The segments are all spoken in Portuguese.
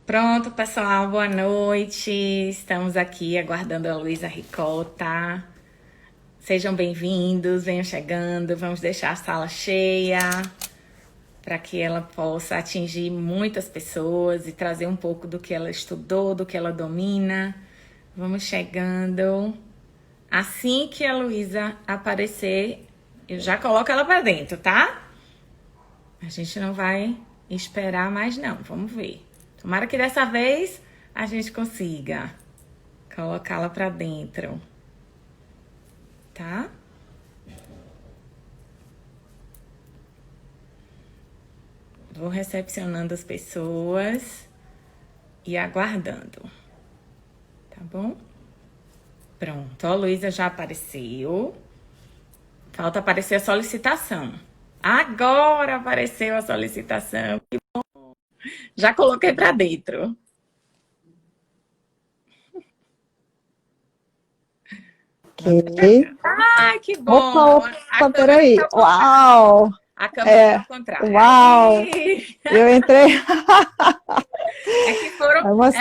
Pronto, pessoal, boa noite. Estamos aqui aguardando a Luísa Ricota. Sejam bem-vindos, venham chegando. Vamos deixar a sala cheia para que ela possa atingir muitas pessoas e trazer um pouco do que ela estudou, do que ela domina. Vamos chegando. Assim que a Luísa aparecer, eu já coloco ela para dentro, tá? A gente não vai esperar mais não, vamos ver. Tomara que dessa vez a gente consiga colocá-la para dentro, tá? Vou recepcionando as pessoas e aguardando, tá bom? Pronto, a Luísa já apareceu. Falta aparecer a solicitação. Agora apareceu a solicitação. Que bom. Já coloquei para dentro. Ok. Ah, que bom! Opa, peraí. Uau! A câmera ao contrário. Uau! Eu entrei. É que foram umas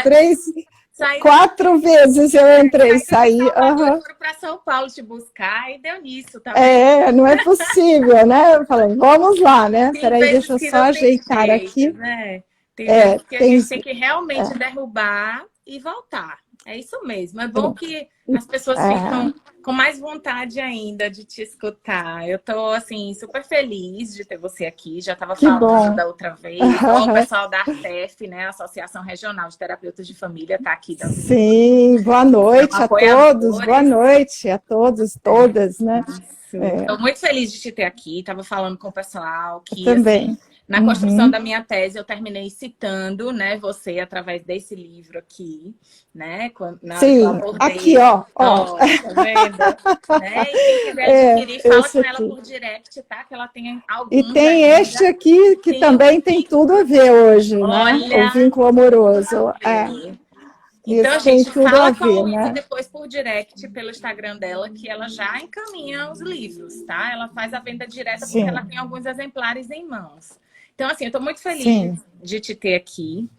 saí 4 vezes eu entrei, saí. Foram para São Paulo te buscar e deu nisso, tá? Não é possível, né? Eu falei, vamos lá, né? Peraí, deixa eu só ajeitar jeito, aqui. Né? Tem vezes que a gente tem que realmente derrubar e voltar. É isso mesmo. É bom que as pessoas ficam com mais vontade ainda de te escutar. Eu tô, assim, super feliz de ter você aqui. Já estava falando da outra vez. O pessoal da ARTEF, né? Associação Regional de Terapeutas de Família, tá aqui. Sim, boa noite a todos. Boa noite a todos, todas, né? Estou muito feliz de te ter aqui. Estava falando com o pessoal que, também. Assim, na construção da minha tese, eu terminei citando, né, você através desse livro aqui, né? Sim, aqui, ó. Tá vendo? Né? E quem quiser adquirir, fala com ela por direct, tá? Que ela tem alguns. E tem ainda. Este aqui, que também tem tudo a ver hoje, né? O vínculo amoroso. Então, gente, fala com a Luísa depois por direct, pelo Instagram dela, que ela já encaminha os livros, tá? Ela faz a venda direta porque ela tem alguns exemplares em mãos. Então, assim, eu tô muito feliz de te ter aqui,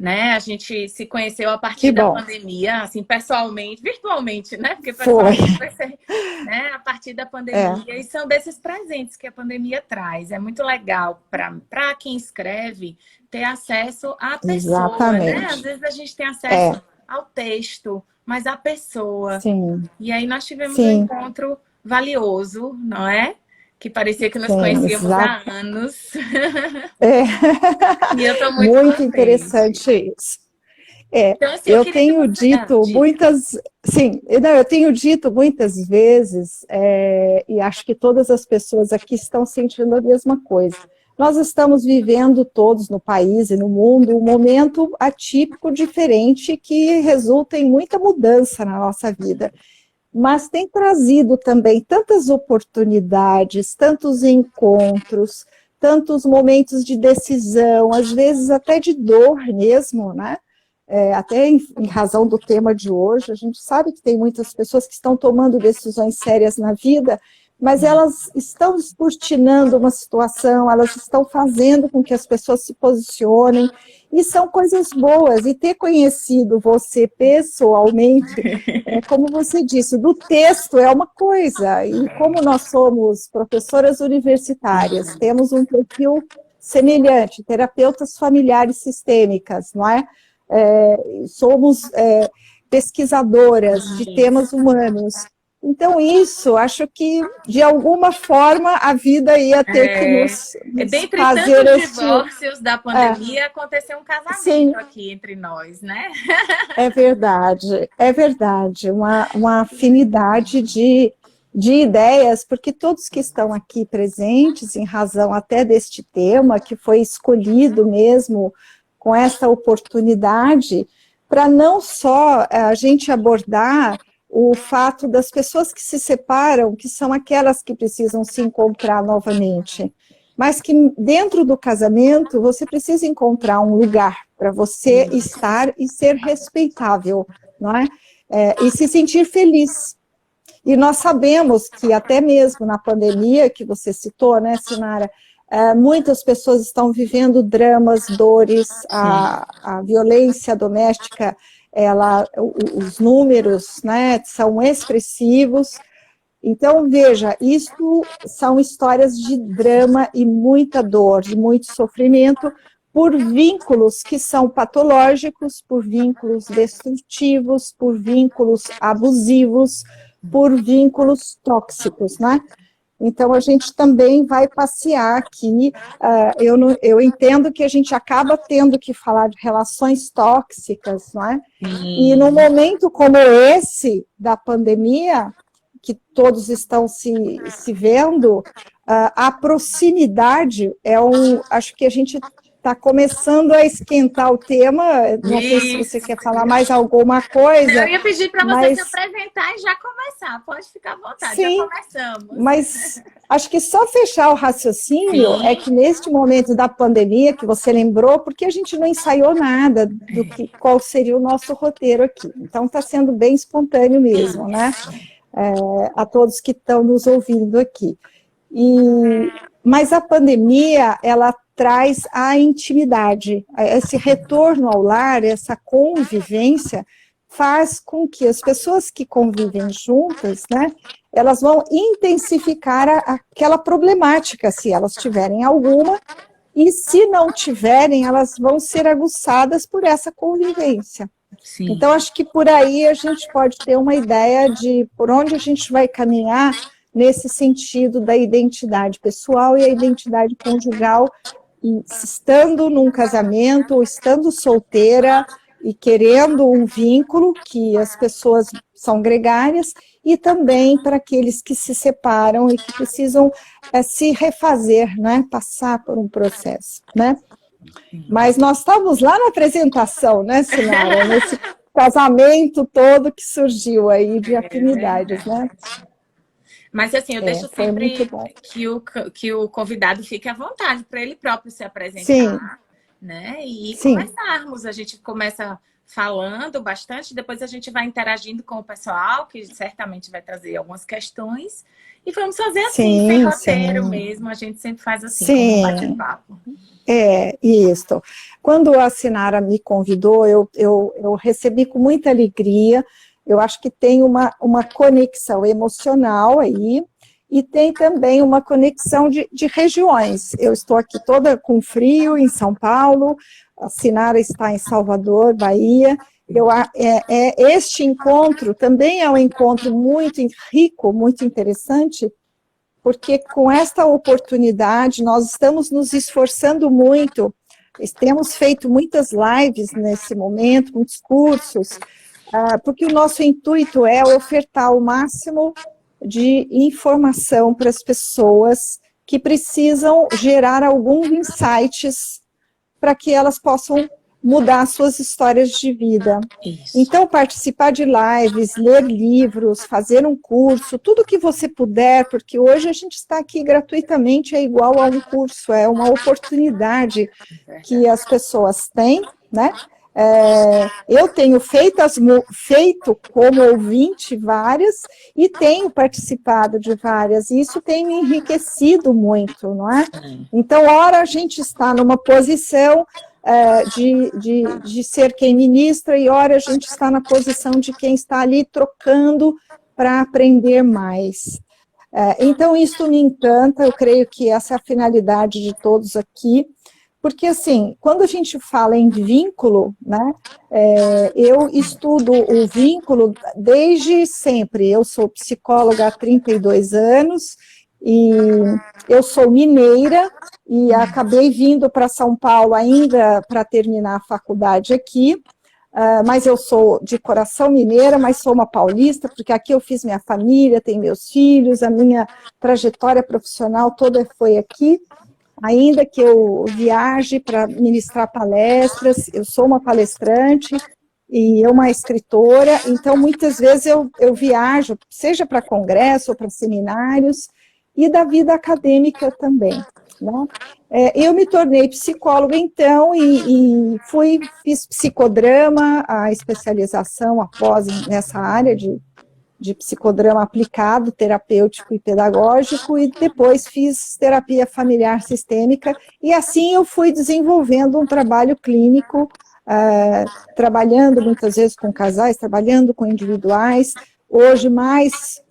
né? A gente se conheceu a partir da pandemia, assim, pessoalmente, virtualmente, né? Porque pessoalmente vai ser, né? A partir da pandemia. E são desses presentes que a pandemia traz. É muito legal para quem escreve ter acesso à pessoa, né? Às vezes a gente tem acesso ao texto, mas à pessoa. Sim. E aí nós tivemos um encontro valioso, não é? Que parecia que nos conhecíamos há anos. E eu tô muito interessante isso. Então, assim, eu tenho dito muitas... Sim, eu tenho dito muitas vezes, e acho que todas as pessoas aqui estão sentindo a mesma coisa. Nós estamos vivendo todos no país e no mundo um momento atípico, diferente, que resulta em muita mudança na nossa vida. Mas tem trazido também tantas oportunidades, tantos encontros, tantos momentos de decisão, às vezes até de dor mesmo, né? Até em razão do tema de hoje, a gente sabe que tem muitas pessoas que estão tomando decisões sérias na vida, mas elas estão descortinando uma situação, elas estão fazendo com que as pessoas se posicionem, e são coisas boas. E ter conhecido você pessoalmente, como você disse, do texto é uma coisa, e como nós somos professoras universitárias, temos um perfil semelhante, terapeutas familiares sistêmicas, não é? Somos pesquisadoras de temas humanos. Então, isso, acho que, de alguma forma, a vida ia ter que nos dentre fazer tantos divórcios da pandemia, aconteceu um casamento aqui entre nós, né? É verdade. Uma afinidade de ideias, porque todos que estão aqui presentes, em razão até deste tema, que foi escolhido mesmo com essa oportunidade, para não só a gente abordar o fato das pessoas que se separam, que são aquelas que precisam se encontrar novamente, mas que dentro do casamento você precisa encontrar um lugar para você estar e ser respeitável, não é? E se sentir feliz. E nós sabemos que até mesmo na pandemia, que você citou, né, Sinara, Muitas pessoas estão vivendo dramas, dores, a violência doméstica, os números, né, são expressivos. Então, veja, isso são histórias de drama e muita dor, de muito sofrimento, por vínculos que são patológicos, por vínculos destrutivos, por vínculos abusivos, por vínculos tóxicos, né? Então, a gente também vai passear aqui. Eu entendo que a gente acaba tendo que falar de relações tóxicas, não é? E num momento como esse da pandemia, que todos estão se vendo, a proximidade acho que a gente está começando a esquentar o tema. Não sei se você quer falar mais alguma coisa. Eu ia pedir para você se apresentar e já começar. Pode ficar à vontade, sim, já começamos. Mas acho que só fechar o raciocínio é que neste momento da pandemia, que você lembrou, porque a gente não ensaiou nada qual seria o nosso roteiro aqui. Então está sendo bem espontâneo mesmo, né? A todos que estão nos ouvindo aqui. Mas a pandemia, ela traz a intimidade, esse retorno ao lar, essa convivência, faz com que as pessoas que convivem juntas, né, elas vão intensificar aquela problemática, se elas tiverem alguma, e se não tiverem, elas vão ser aguçadas por essa convivência. Sim. Então, acho que por aí a gente pode ter uma ideia de por onde a gente vai caminhar nesse sentido da identidade pessoal e a identidade conjugal, e estando num casamento, ou estando solteira e querendo um vínculo, que as pessoas são gregárias, e também para aqueles que se separam e que precisam se refazer, né, passar por um processo, né? Mas nós estávamos lá na apresentação, né, Sinara, nesse casamento todo que surgiu aí de afinidades, né? Mas assim, eu deixo sempre que o convidado fique à vontade para ele próprio se apresentar. Sim. Né? E começarmos. A gente começa falando bastante, depois a gente vai interagindo com o pessoal, que certamente vai trazer algumas questões, e vamos fazer assim, sem roteiro mesmo, a gente sempre faz assim, como um bate-papo. Isso. Quando a Sinara me convidou, eu recebi com muita alegria. Eu acho que tem uma conexão emocional aí, e tem também uma conexão de regiões. Eu estou aqui toda com frio em São Paulo, a Sinara está em Salvador, Bahia. Este encontro também é um encontro muito rico, muito interessante, porque com esta oportunidade nós estamos nos esforçando muito, temos feito muitas lives nesse momento, muitos cursos, porque o nosso intuito é ofertar o máximo de informação para as pessoas que precisam gerar alguns insights para que elas possam mudar suas histórias de vida. Isso. Então, participar de lives, ler livros, fazer um curso, tudo que você puder, porque hoje a gente está aqui gratuitamente, é igual a um curso, é uma oportunidade que as pessoas têm, né? Eu tenho feito como ouvinte várias e tenho participado de várias, e isso tem me enriquecido muito, não é? Então, ora a gente está numa posição de ser quem ministra, e ora a gente está na posição de quem está ali trocando para aprender mais. Então, isso me encanta, eu creio que essa é a finalidade de todos aqui, porque, assim, quando a gente fala em vínculo, né, eu estudo o vínculo desde sempre. Eu sou psicóloga há 32 anos, e eu sou mineira, e acabei vindo para São Paulo ainda para terminar a faculdade aqui, mas eu sou de coração mineira, mas sou uma paulista, porque aqui eu fiz minha família, tenho meus filhos, a minha trajetória profissional toda foi aqui. Ainda que eu viaje para ministrar palestras, eu sou uma palestrante e eu uma escritora, então muitas vezes eu viajo, seja para congresso ou para seminários, e da vida acadêmica também, né? Eu me tornei psicóloga, então, e fiz psicodrama, a especialização após nessa área de de psicodrama aplicado, terapêutico e pedagógico, e depois fiz terapia familiar sistêmica, e assim eu fui desenvolvendo um trabalho clínico, trabalhando muitas vezes com casais, trabalhando com individuais, hoje mais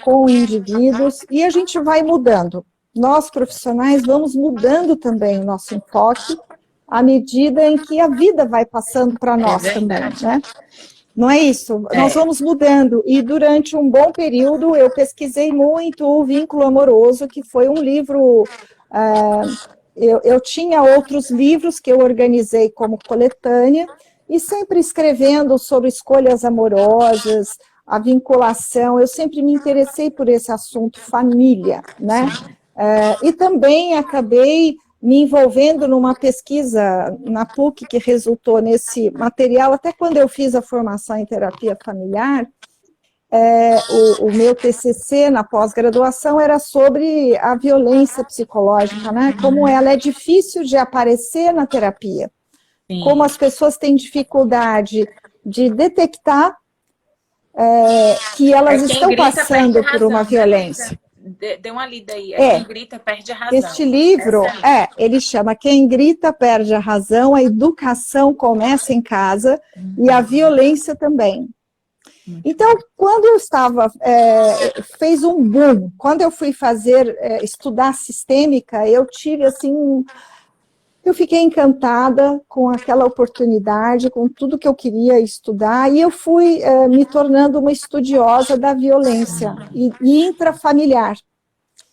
com indivíduos, e a gente vai mudando. Nós, profissionais, vamos mudando também o nosso enfoque à medida em que a vida vai passando para nós também, né? Não é isso? Nós vamos mudando, e durante um bom período eu pesquisei muito o vínculo amoroso, que foi um livro, eu tinha outros livros que eu organizei como coletânea, e sempre escrevendo sobre escolhas amorosas, a vinculação, eu sempre me interessei por esse assunto, família, né? E também acabei me envolvendo numa pesquisa na PUC que resultou nesse material, até quando eu fiz a formação em terapia familiar, o meu TCC na pós-graduação era sobre a violência psicológica, né? Como ela é difícil de aparecer na terapia, como as pessoas têm dificuldade de detectar que elas estão passando por uma violência. Dê uma lida aí. Quem grita perde a razão. Este livro, ele chama Quem Grita Perde a Razão, a educação começa em casa e a violência também. Então, quando eu estava, fez um boom, quando eu fui estudar sistêmica, eu tive assim, eu fiquei encantada com aquela oportunidade, com tudo que eu queria estudar, e eu fui me tornando uma estudiosa da violência e intrafamiliar.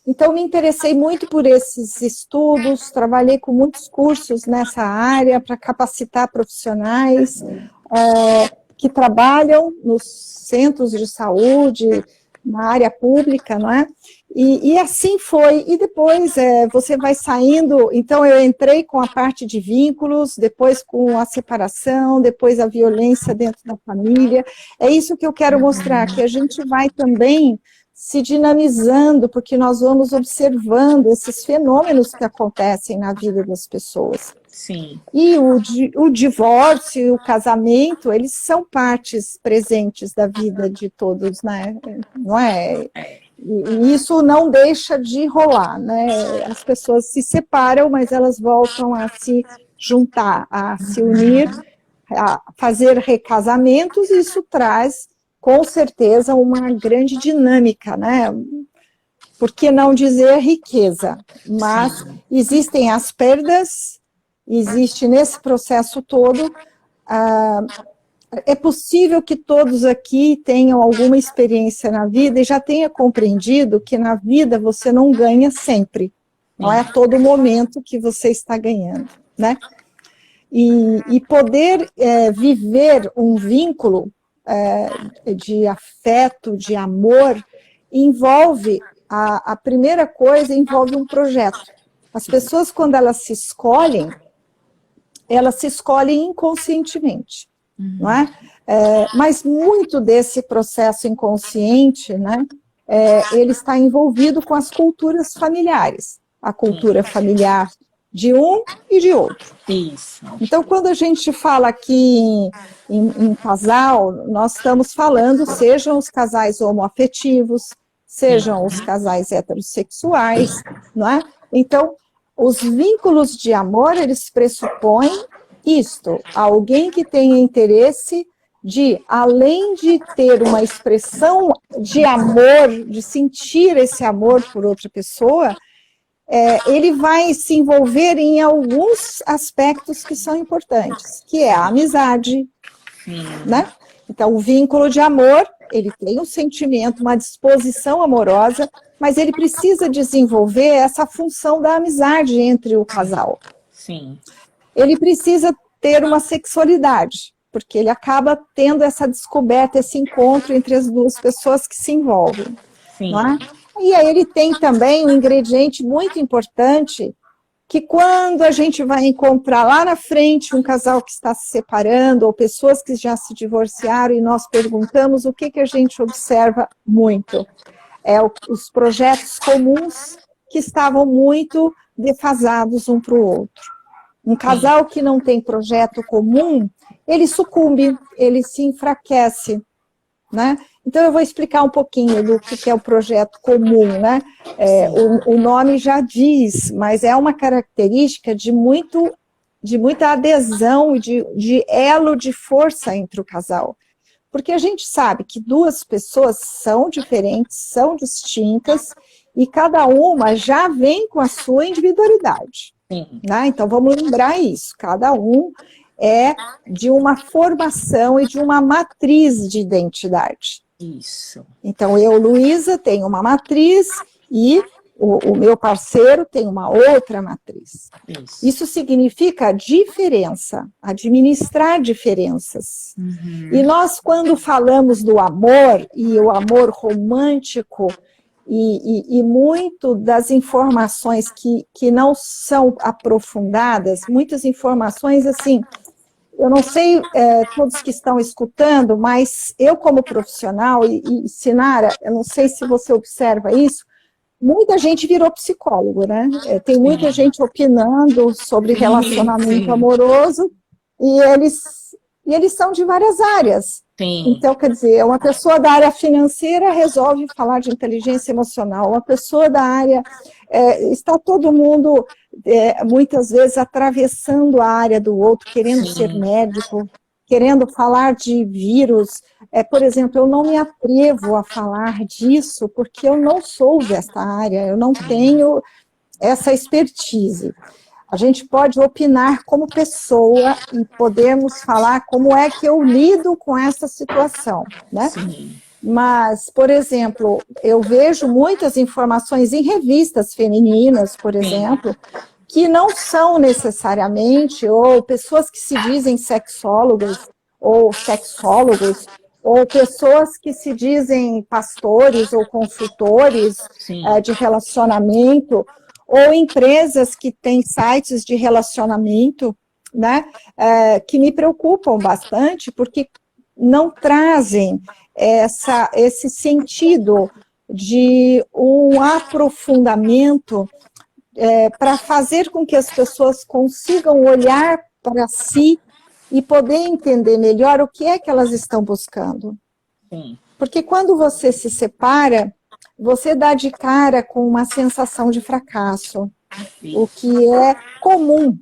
Então, me interessei muito por esses estudos, trabalhei com muitos cursos nessa área para capacitar profissionais que trabalham nos centros de saúde, na área pública, não é? E assim foi, e depois você vai saindo, então eu entrei com a parte de vínculos, depois com a separação, depois a violência dentro da família, é isso que eu quero mostrar, que a gente vai também se dinamizando, porque nós vamos observando esses fenômenos que acontecem na vida das pessoas. Sim. E o divórcio e o casamento, eles são partes presentes da vida de todos, né? Não é? E isso não deixa de rolar, né? As pessoas se separam, mas elas voltam a se juntar, a se unir, a fazer recasamentos, e isso traz, com certeza, uma grande dinâmica, né? Por que não dizer riqueza? Mas existem as perdas, existe nesse processo todo, é possível que todos aqui tenham alguma experiência na vida e já tenha compreendido que na vida você não ganha sempre, não é a todo momento que você está ganhando, né? E poder viver um vínculo de afeto, de amor, envolve, a primeira coisa envolve um projeto. As pessoas, quando elas se escolhem inconscientemente, não é? Mas muito desse processo inconsciente, né, ele está envolvido com as culturas familiares, a cultura familiar de um e de outro. Isso. Então, quando a gente fala aqui em casal, nós estamos falando, sejam os casais homoafetivos, sejam os casais heterossexuais, não é? Então, os vínculos de amor, eles pressupõem isto, alguém que tenha interesse de, além de ter uma expressão de amor, de sentir esse amor por outra pessoa, ele vai se envolver em alguns aspectos que são importantes, que é a amizade, né? Então, o vínculo de amor, ele tem um sentimento, uma disposição amorosa, mas ele precisa desenvolver essa função da amizade entre o casal. Sim. Ele precisa ter uma sexualidade, porque ele acaba tendo essa descoberta, esse encontro entre as duas pessoas que se envolvem. Sim. Não é? E aí ele tem também um ingrediente muito importante, que quando a gente vai encontrar lá na frente um casal que está se separando, ou pessoas que já se divorciaram, e nós perguntamos o que a gente observa muito. Os projetos comuns que estavam muito defasados um para o outro. Um casal que não tem projeto comum, ele sucumbe, ele se enfraquece, né? Então, eu vou explicar um pouquinho do que é o projeto comum, né? O nome já diz, mas é uma característica de muita adesão e de elo de força entre o casal. Porque a gente sabe que duas pessoas são diferentes, são distintas, e cada uma já vem com a sua individualidade. Né? Então, vamos lembrar isso, cada um é de uma formação e de uma matriz de identidade. Isso. Então, eu, Luísa, tenho uma matriz e o meu parceiro tem uma outra matriz. Isso significa diferença, administrar diferenças. E nós, quando falamos do amor, e o amor romântico, e muito das informações que não são aprofundadas, muitas informações, assim, eu não sei todos que estão escutando, mas eu como profissional, e Sinara, eu não sei se você observa isso, muita gente virou psicólogo, né? Tem muita gente opinando sobre relacionamento amoroso, e eles são de várias áreas. Então, quer dizer, uma pessoa da área financeira resolve falar de inteligência emocional, uma pessoa da área... está todo mundo, muitas vezes, atravessando a área do outro, querendo ser médico, querendo falar de vírus. Por exemplo, eu não me atrevo a falar disso, porque eu não sou desta área, eu não tenho essa expertise. A gente pode opinar como pessoa e podemos falar como é que eu lido com essa situação, né? Mas, por exemplo, eu vejo muitas informações em revistas femininas, por exemplo, que não são necessariamente, ou pessoas que se dizem sexólogas, ou sexólogos, ou pessoas que se dizem pastores ou consultores de relacionamento, ou empresas que têm sites de relacionamento, né, que me preocupam bastante, porque não trazem esse sentido de um aprofundamento para fazer com que as pessoas consigam olhar para si e poder entender melhor o que é que elas estão buscando. Porque quando você se separa, você dá de cara com uma sensação de fracasso, o que é comum,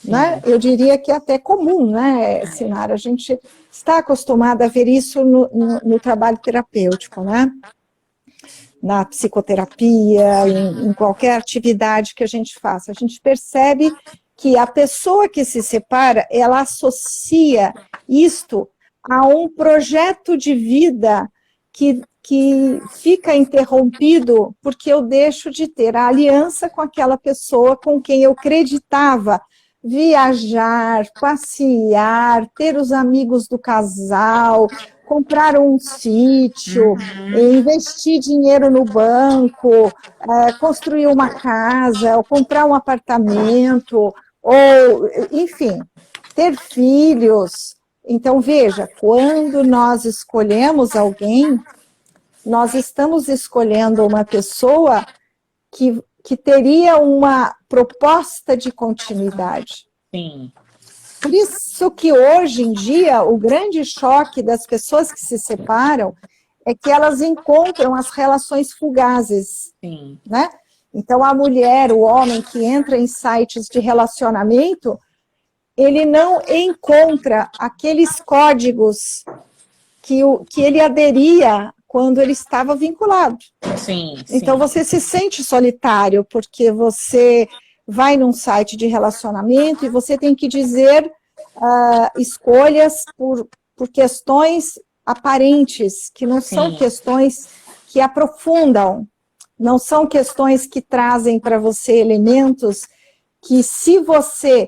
né? Eu diria que é até comum, né, Sinara? A gente está acostumada a ver isso no trabalho terapêutico, né? Na psicoterapia, em qualquer atividade que a gente faça. A gente percebe que a pessoa que se separa, ela associa isto a um projeto de vida que fica interrompido porque eu deixo de ter a aliança com aquela pessoa com quem eu acreditava viajar, passear, ter os amigos do casal, comprar um sítio, investir dinheiro no banco, construir uma casa, ou comprar um apartamento, ou, enfim, ter filhos. Então, veja, quando nós escolhemos alguém, nós estamos escolhendo uma pessoa que teria uma proposta de continuidade. Por isso que hoje em dia, o grande choque das pessoas que se separam é que elas encontram as relações fugazes, né? Então, a mulher, o homem que entra em sites de relacionamento, ele não encontra aqueles códigos que ele aderia quando ele estava vinculado. Então, você se sente solitário, porque você vai num site de relacionamento e você tem que dizer escolhas por questões aparentes, que não são questões que aprofundam, não são questões que trazem para você elementos que, se você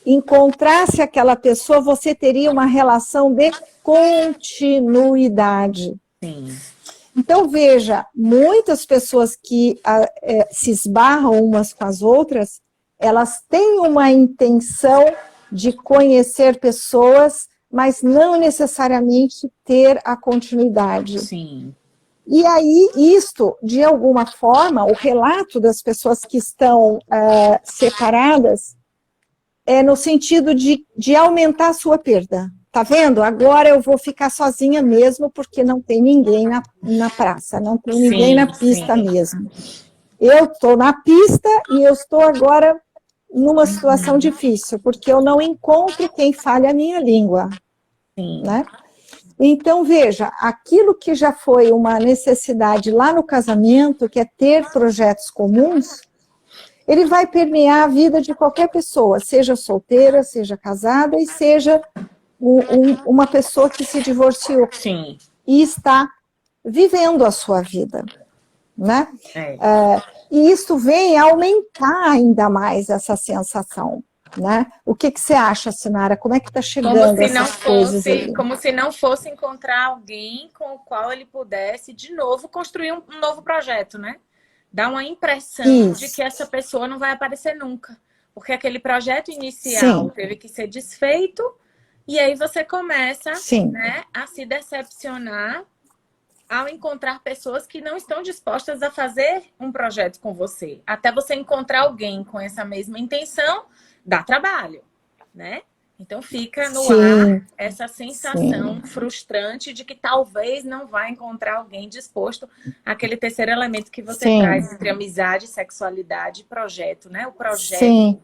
encontrasse aquela pessoa, você teria uma relação de continuidade. Então, veja, muitas pessoas que se esbarram umas com as outras, elas têm uma intenção de conhecer pessoas, mas não necessariamente ter a continuidade. E aí, isto, de alguma forma, o relato das pessoas que estão separadas é no sentido de aumentar a sua perda. tá vendo? Agora eu vou ficar sozinha mesmo, porque não tem ninguém na praça, não tem ninguém na pista mesmo. Eu estou na pista e eu estou agora numa situação difícil, porque eu não encontro quem fale a minha língua, né? Então, veja, aquilo que já foi uma necessidade lá no casamento, que é ter projetos comuns, ele vai permear a vida de qualquer pessoa, seja solteira, seja casada e seja uma pessoa que se divorciou. Sim. E está vivendo a sua vida, né? E isso vem aumentar ainda mais essa sensação, né? O que você acha, Sinara? Como é que está chegando essas coisas aí? Como se não fosse encontrar alguém com o qual ele pudesse, de novo, construir um novo projeto, né? Dá uma impressão de que essa pessoa não vai aparecer nunca. Porque aquele projeto inicial teve que ser desfeito e aí você começa, né, a se decepcionar ao encontrar pessoas que não estão dispostas a fazer um projeto com você. Até você encontrar alguém com essa mesma intenção, dá trabalho, né? Então fica no ar essa sensação frustrante de que talvez não vai encontrar alguém disposto àquele terceiro elemento que você traz entre amizade, sexualidade e projeto, né? O projeto.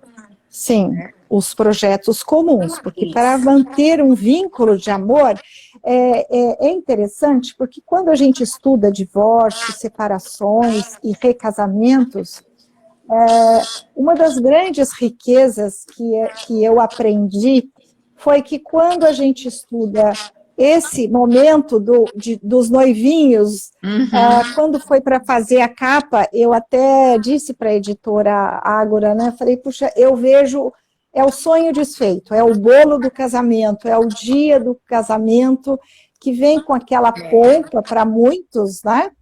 Sim, né? Os projetos comuns, porque para manter um vínculo de amor é interessante, porque quando a gente estuda divórcio, separações e recasamentos, uma das grandes riquezas que eu aprendi foi que quando a gente estuda esse momento dos noivinhos, quando foi para fazer a capa, eu até disse para a editora Ágora, né? Falei, puxa, eu vejo, é o sonho desfeito, é o bolo do casamento, é o dia do casamento, que vem com aquela pompa para muitos, né?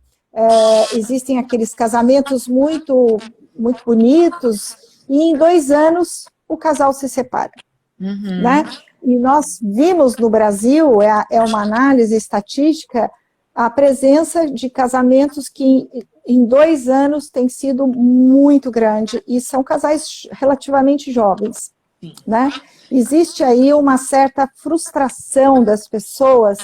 Existem aqueles casamentos muito bonitos, e em 2 anos o casal se separa, né? E nós vimos no Brasil, é uma análise estatística, a presença de casamentos que em 2 anos tem sido muito grande, e são casais relativamente jovens, né? Existe aí uma certa frustração das pessoas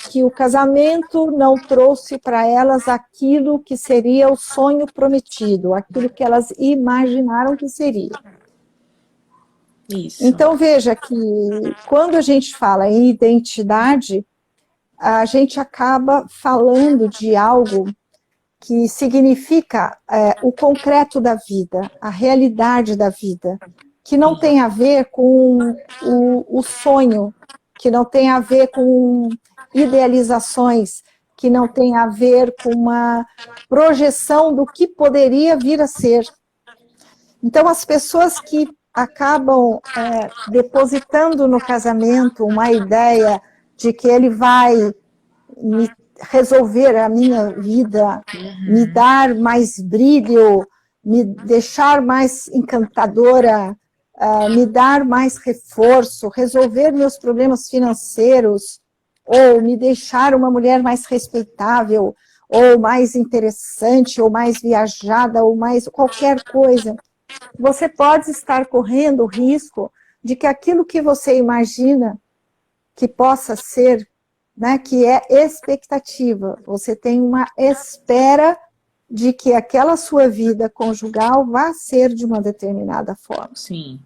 que o casamento não trouxe para elas aquilo que seria o sonho prometido, aquilo que elas imaginaram que seria. Isso. Então, veja que quando a gente fala em identidade, a gente acaba falando de algo que significa o concreto da vida, a realidade da vida, que não tem a ver com o sonho, que não tem a ver com idealizações, que não tem a ver com uma projeção do que poderia vir a ser. Então, as pessoas que acabam depositando no casamento uma ideia de que ele vai me resolver a minha vida, me dar mais brilho, me deixar mais encantadora, me dar mais reforço, resolver meus problemas financeiros, ou me deixar uma mulher mais respeitável, ou mais interessante, ou mais viajada, ou mais qualquer coisa. Você pode estar correndo o risco de que aquilo que você imagina que possa ser, né, que é expectativa, você tem uma espera de que aquela sua vida conjugal vá ser de uma determinada forma. Sim.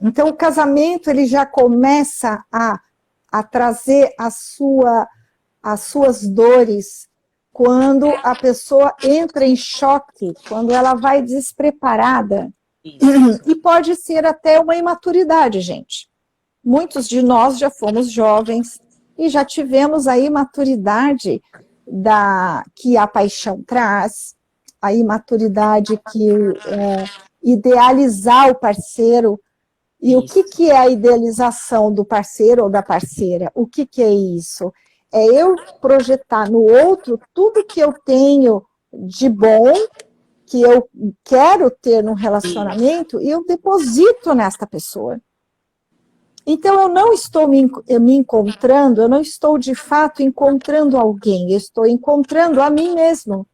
Então, o casamento, ele já começa a trazer as suas dores quando a pessoa entra em choque, quando ela vai despreparada. Isso. E pode ser até uma imaturidade, gente. Muitos de nós já fomos jovens e já tivemos a imaturidade que a paixão traz, a imaturidade que idealizar o parceiro. E isso. O que é a idealização do parceiro ou da parceira? O que é isso? É eu projetar no outro tudo que eu tenho de bom, que eu quero ter num relacionamento, e eu deposito nesta pessoa. Então, eu não estou me encontrando, eu não estou de fato encontrando alguém, eu estou encontrando a mim mesmo.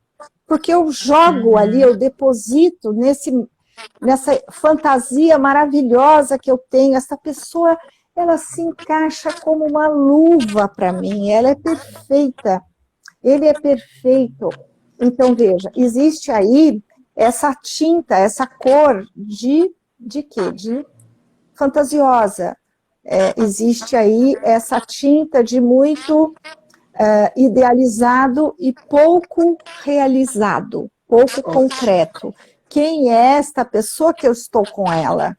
Porque eu jogo ali, eu deposito nessa fantasia maravilhosa que eu tenho. Essa pessoa ela se encaixa como uma luva para mim, ela é perfeita, ele é perfeito. Então, veja, existe aí essa tinta, essa cor de quê? De fantasiosa. Existe aí essa tinta de muito idealizado e pouco realizado, pouco concreto. Quem é esta pessoa que eu estou com ela?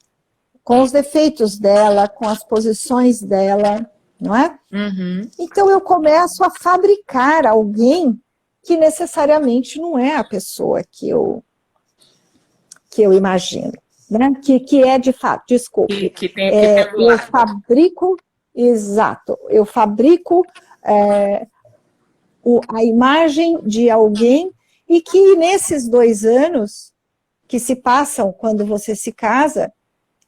Com os defeitos dela, com as posições dela, não é? Uhum. Então eu começo a fabricar alguém que necessariamente não é a pessoa que eu imagino, né? Que é de fato, desculpe, Que tem do eu lado. fabrico, exato, eu fabrico a imagem de alguém e que nesses 2 anos que se passam quando você se casa,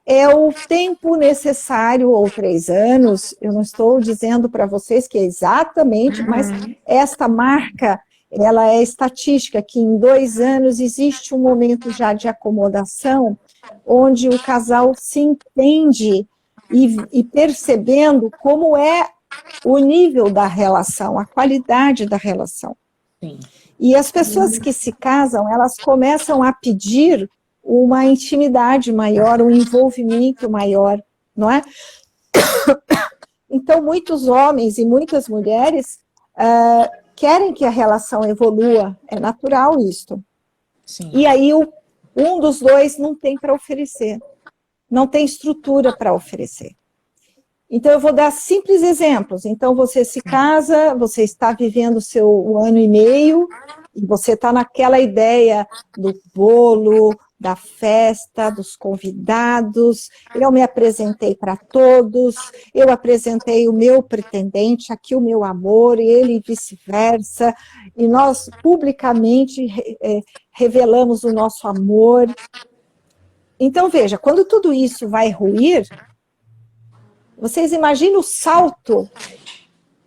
é o tempo necessário, ou 3 anos, eu não estou dizendo para vocês que é exatamente, mas esta marca, ela é estatística, que em 2 anos existe um momento já de acomodação, onde o casal se entende e percebendo como é o nível da relação, a qualidade da relação. Sim. E as pessoas que se casam, elas começam a pedir uma intimidade maior, um envolvimento maior, não é? Então, muitos homens e muitas mulheres querem que a relação evolua, é natural isto. Sim. E aí, um dos dois não tem para oferecer, não tem estrutura para oferecer. Então, eu vou dar simples exemplos. Então, você se casa, você está vivendo o seu 1 ano e meio, e você está naquela ideia do bolo, da festa, dos convidados. Eu me apresentei para todos, eu apresentei o meu pretendente, aqui o meu amor, ele e vice-versa, e nós publicamente revelamos o nosso amor. Então, veja, quando tudo isso vai ruir, vocês imaginam o salto,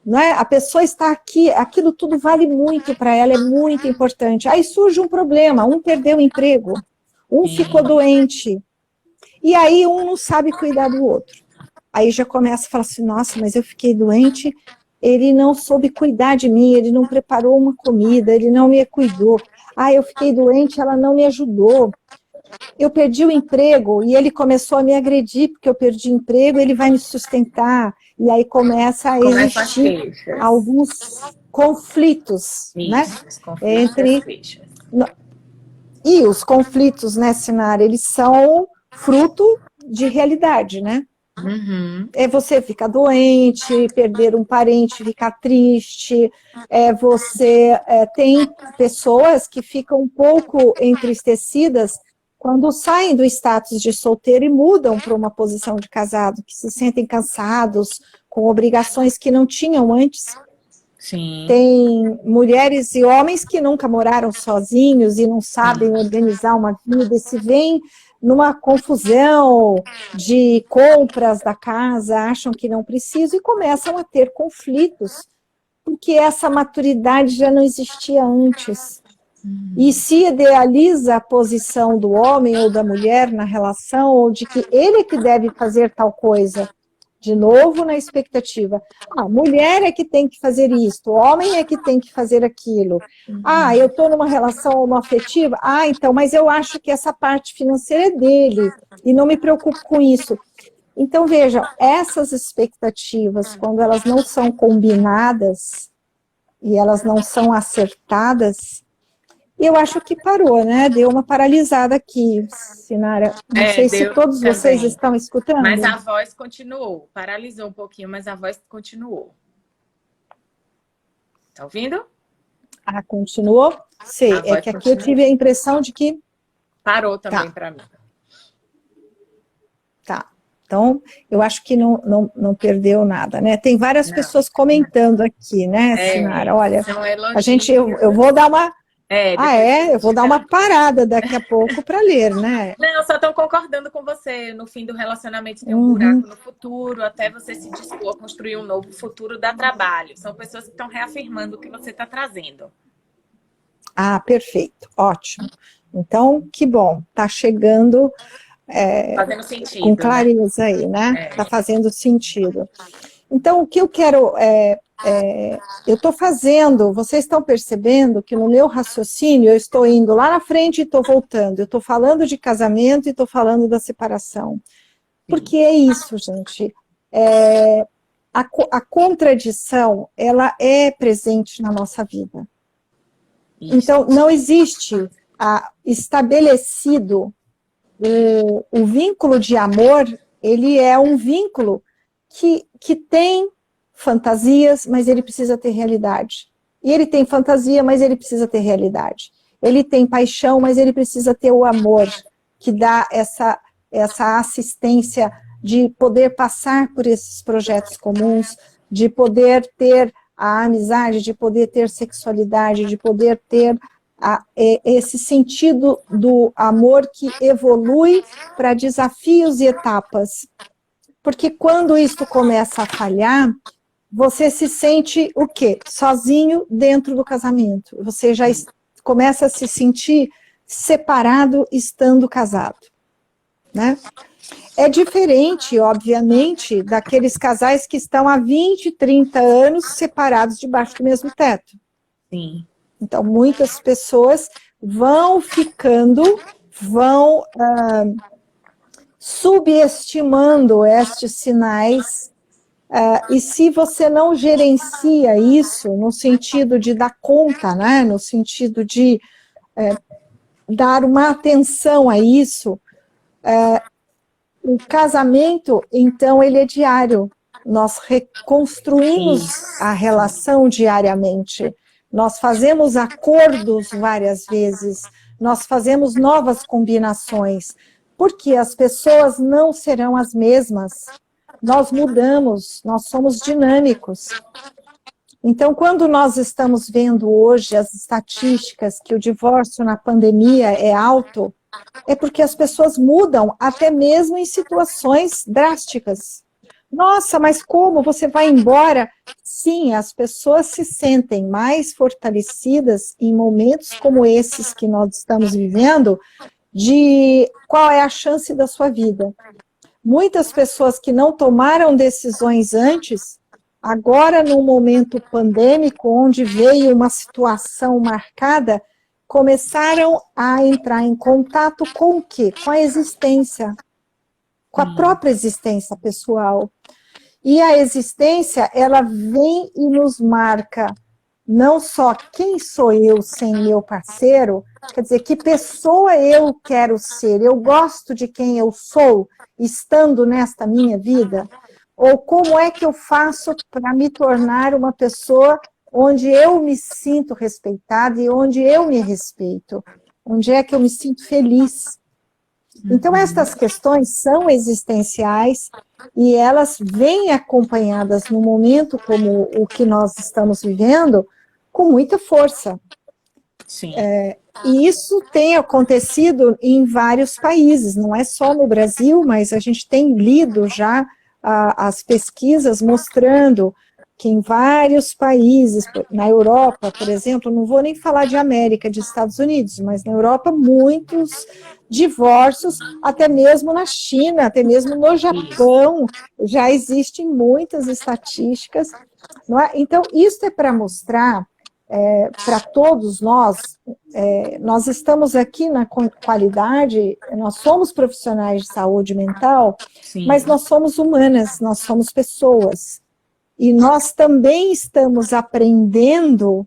né? A pessoa está aqui, aquilo tudo vale muito para ela, é muito importante. Aí surge um problema, um perdeu o emprego, um ficou doente, e aí um não sabe cuidar do outro. Aí já começa a falar assim, nossa, mas eu fiquei doente, ele não soube cuidar de mim, ele não preparou uma comida, ele não me cuidou. Ah, eu fiquei doente, ela não me ajudou. Eu perdi o emprego e ele começou a me agredir porque eu perdi o emprego, ele vai me sustentar. E aí começa a existir alguns conflitos, isso, né? Os conflitos entre... E os conflitos, né, Sinara, eles são fruto de realidade, né? É você ficar doente, perder um parente, ficar triste, tem pessoas que ficam um pouco entristecidas quando saem do status de solteiro e mudam para uma posição de casado, que se sentem cansados, com obrigações que não tinham antes. Sim. Tem mulheres e homens que nunca moraram sozinhos e não sabem organizar uma vida e se veem numa confusão de compras da casa, acham que não precisam e começam a ter conflitos, porque essa maturidade já não existia antes. E se idealiza a posição do homem ou da mulher na relação, ou de que ele é que deve fazer tal coisa, de novo na expectativa. A mulher é que tem que fazer isto, o homem é que tem que fazer aquilo. Ah, eu estou numa relação homoafetiva? Ah, então, mas eu acho que essa parte financeira é dele, e não me preocupo com isso. Então, vejam, essas expectativas, quando elas não são combinadas, e elas não são acertadas, eu acho que parou, né? Deu uma paralisada aqui, Sinara. Não sei se todos vocês estão escutando. Mas a voz continuou. Paralisou um pouquinho, mas a voz continuou. Tá ouvindo? Ah, continuou? Sei, é que aqui eu tive a impressão de que... Parou também para mim. Tá. Então, eu acho que não perdeu nada, né? Tem várias pessoas comentando aqui, né, Sinara? Olha, eu vou dar uma... eu vou dar uma parada daqui a pouco para ler, né? Não, só estão concordando com você. No fim do relacionamento tem um buraco no futuro, até você se dispor a construir um novo futuro dá trabalho. São pessoas que estão reafirmando o que você está trazendo. Ah, perfeito, ótimo. Então, que bom, está chegando Fazendo sentido, com clareza aí, né? Está fazendo sentido. Então, o que eu quero eu estou fazendo, vocês estão percebendo que no meu raciocínio eu estou indo lá na frente e estou voltando, eu estou falando de casamento e estou falando da separação. Porque é isso, gente. A contradição, ela é presente na nossa vida. Isso. Então, não existe estabelecido o vínculo de amor, ele é um vínculo que tem fantasias, mas ele precisa ter realidade. E ele tem fantasia, mas ele precisa ter realidade. Ele tem paixão, mas ele precisa ter o amor, que dá essa assistência de poder passar por esses projetos comuns, de poder ter a amizade, de poder ter sexualidade, de poder ter esse sentido do amor que evolui para desafios e etapas. Porque quando isso começa a falhar, você se sente o quê? Sozinho dentro do casamento. Você já começa a se sentir separado estando casado, né? É diferente, obviamente, daqueles casais que estão há 20, 30 anos separados debaixo do mesmo teto. Sim. Então, muitas pessoas vão subestimando estes sinais, e se você não gerencia isso, no sentido de dar conta, né, no sentido de dar uma atenção a isso, o casamento, então, ele é diário. Nós reconstruímos a relação diariamente. Nós fazemos acordos várias vezes. Nós fazemos novas combinações. Porque as pessoas não serão as mesmas. Nós mudamos, nós somos dinâmicos. Então, quando nós estamos vendo hoje as estatísticas que o divórcio na pandemia é alto, é porque as pessoas mudam, até mesmo em situações drásticas. Nossa, mas como? Você vai embora? Sim, as pessoas se sentem mais fortalecidas em momentos como esses que nós estamos vivendo, de qual é a chance da sua vida. Muitas pessoas que não tomaram decisões antes, agora num momento pandêmico, onde veio uma situação marcada, começaram a entrar em contato com o quê? Com a existência, com a própria existência pessoal. E a existência, ela vem e nos marca não só quem sou eu sem meu parceiro, quer dizer, que pessoa eu quero ser, eu gosto de quem eu sou, estando nesta minha vida, ou como é que eu faço para me tornar uma pessoa onde eu me sinto respeitada e onde eu me respeito, onde é que eu me sinto feliz. Então, estas questões são existenciais e elas vêm acompanhadas num momento como o que nós estamos vivendo, com muita força. Sim. E isso tem acontecido em vários países, não é só no Brasil, mas a gente tem lido já as pesquisas mostrando que em vários países, na Europa, por exemplo, não vou nem falar de América, de Estados Unidos, mas na Europa muitos divórcios, até mesmo na China, até mesmo no Japão, já existem muitas estatísticas. Não é? Então, isso é para mostrar para todos nós, nós estamos aqui na qualidade, nós somos profissionais de saúde mental, sim, mas nós somos humanas, nós somos pessoas. E nós também estamos aprendendo,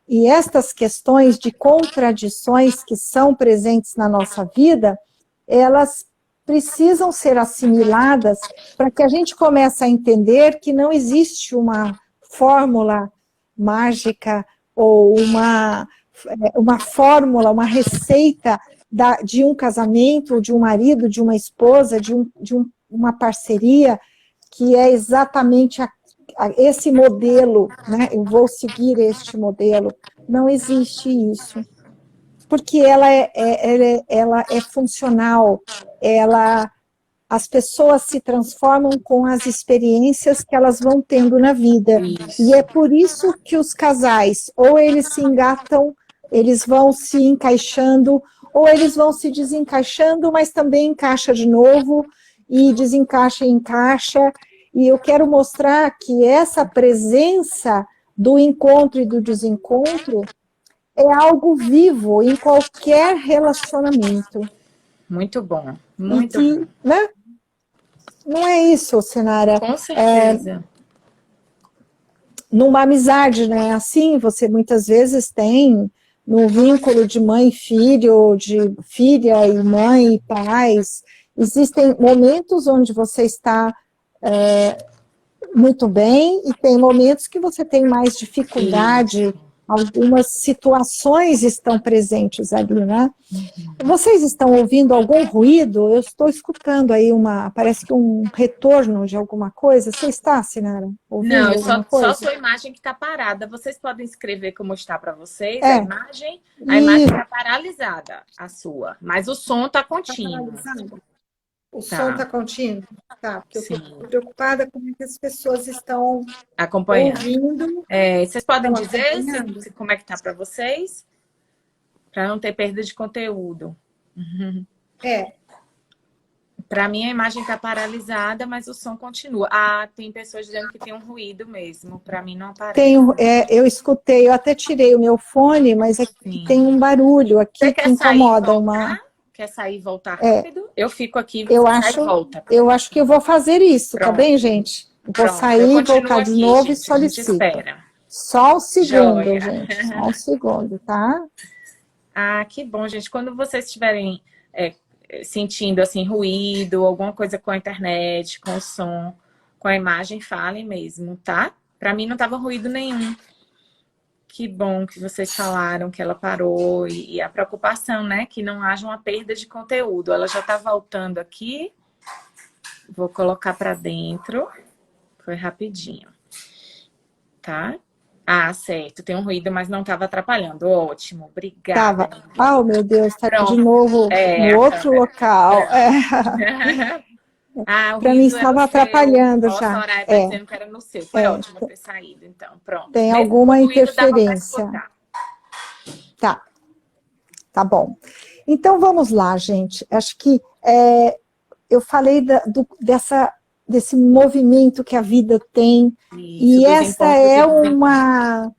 e estas questões de contradições que são presentes na nossa vida, elas precisam ser assimiladas para que a gente comece a entender que não existe uma fórmula mágica ou uma fórmula, uma receita de um casamento, de um marido, de uma esposa, de uma parceria, que é exatamente esse modelo, né? Eu vou seguir este modelo. Não existe isso. Porque ela é funcional, as pessoas se transformam com as experiências que elas vão tendo na vida. Isso. E é por isso que os casais, ou eles se engatam, eles vão se encaixando, ou eles vão se desencaixando, mas também encaixa de novo, e desencaixa e encaixa, e eu quero mostrar que essa presença do encontro e do desencontro é algo vivo em qualquer relacionamento. Muito bom, muito e que, bom. né? Não é isso, Sinara. Com certeza. Numa amizade, né? Assim, você muitas vezes tem no vínculo de mãe e filho, de filha e mãe e pais, existem momentos onde você está muito bem e tem momentos que você tem mais dificuldade, Isso. algumas situações estão presentes ali, né? Vocês estão ouvindo algum ruído? Eu estou escutando aí parece que um retorno de alguma coisa. Você está, Sinara, ouvindo Não, alguma só coisa? sua imagem que está parada. Vocês podem escrever como está para vocês a É, imagem. A e imagem está paralisada, a sua. Mas o som está contínuo. o som Tá, está contínuo? Tá, porque eu sim. estou preocupada com que as pessoas estão Acompanhando. ouvindo. Vocês podem Estão dizer acompanhando? como é que está para vocês? Para não ter perda de conteúdo. Para mim, a imagem está paralisada, mas o som continua. Ah, tem pessoas dizendo que tem um ruído mesmo. Para mim, não aparece. Eu escutei, eu até tirei o meu fone, mas é que Sim. tem um barulho aqui Você que quer sair e incomoda. voltar? Quer sair e voltar rápido? Eu fico aqui, você sai e volta. Eu acho que eu vou fazer isso, tá Pronto. bem, gente? Vou Pronto, eu sair, continuo voltar de aqui, novo e gente. A gente solicito. espera. Só um segundo, Joia. gente. Só um segundo, tá? Ah, que bom, gente. Quando vocês estiverem sentindo assim ruído, alguma coisa com a internet, com o som, com a imagem, falem mesmo, tá? Para mim não tava ruído nenhum. Que bom que vocês falaram que ela parou e a preocupação, né? Que não haja uma perda de conteúdo. Ela já tá voltando aqui. Vou colocar para dentro. Foi rapidinho. Tá? Ah, certo. Tem um ruído, mas não estava atrapalhando. Ótimo. Obrigada. Tava. Ah, meu Deus, tá de Pronto. novo no A outro câmera. local. Ah, o Para mim ruído é no estava seu. atrapalhando Ó, já. Soraya tá dizendo que era no seu. Foi ótimo ter saído, então. Pronto. Tem Mesmo com alguma ruído, dava para interferência. escutar. Tá bom. Então, vamos lá, gente. Acho que eu falei desse movimento que a vida tem, Isso, e dos essa encontros é e desencontros.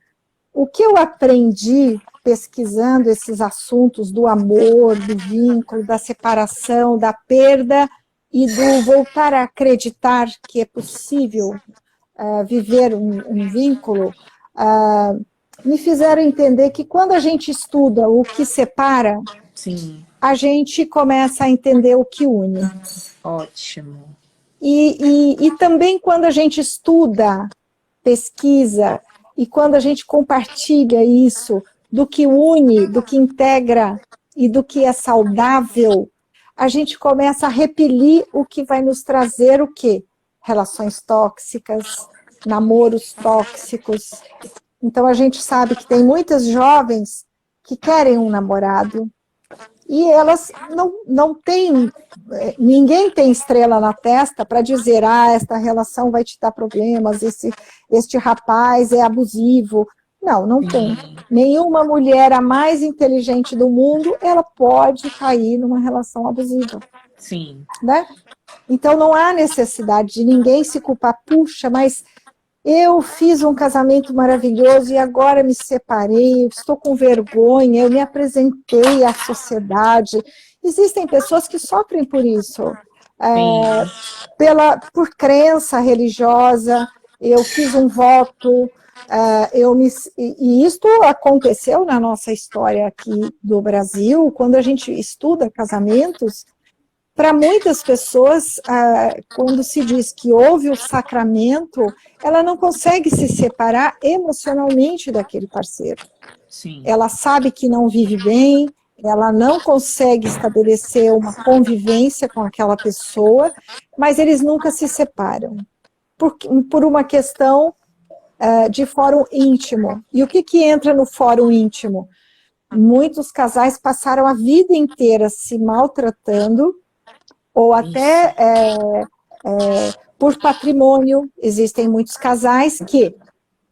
o que eu aprendi pesquisando esses assuntos do amor, do vínculo, da separação, da perda e do voltar a acreditar que é possível viver um vínculo, me fizeram entender que quando a gente estuda o que separa, Sim. a gente começa a entender o que une. Ótimo. E também quando a gente estuda, pesquisa, e quando a gente compartilha isso, do que une, do que integra e do que é saudável, a gente começa a repelir o que vai nos trazer o quê? Relações tóxicas, namoros tóxicos. Então a gente sabe que tem muitas jovens que querem um namorado, e elas não têm, ninguém tem estrela na testa para dizer, esta relação vai te dar problemas, este rapaz é abusivo. Não tem. Nenhuma mulher, a mais inteligente do mundo, ela pode cair numa relação abusiva. Sim. Né? Então não há necessidade de ninguém se culpar, puxa, mas eu fiz um casamento maravilhoso e agora me separei, estou com vergonha, eu me apresentei à sociedade. Existem pessoas que sofrem por isso, por crença religiosa. Eu fiz um voto, e isto aconteceu na nossa história aqui do Brasil, quando a gente estuda casamentos. Para muitas pessoas, quando se diz que houve o sacramento, ela não consegue se separar emocionalmente daquele parceiro. Sim. Ela sabe que não vive bem, ela não consegue estabelecer uma convivência com aquela pessoa, mas eles nunca se separam, por uma questão de fórum íntimo. E o que entra no fórum íntimo? Muitos casais passaram a vida inteira se maltratando, ou até por patrimônio. Existem muitos casais que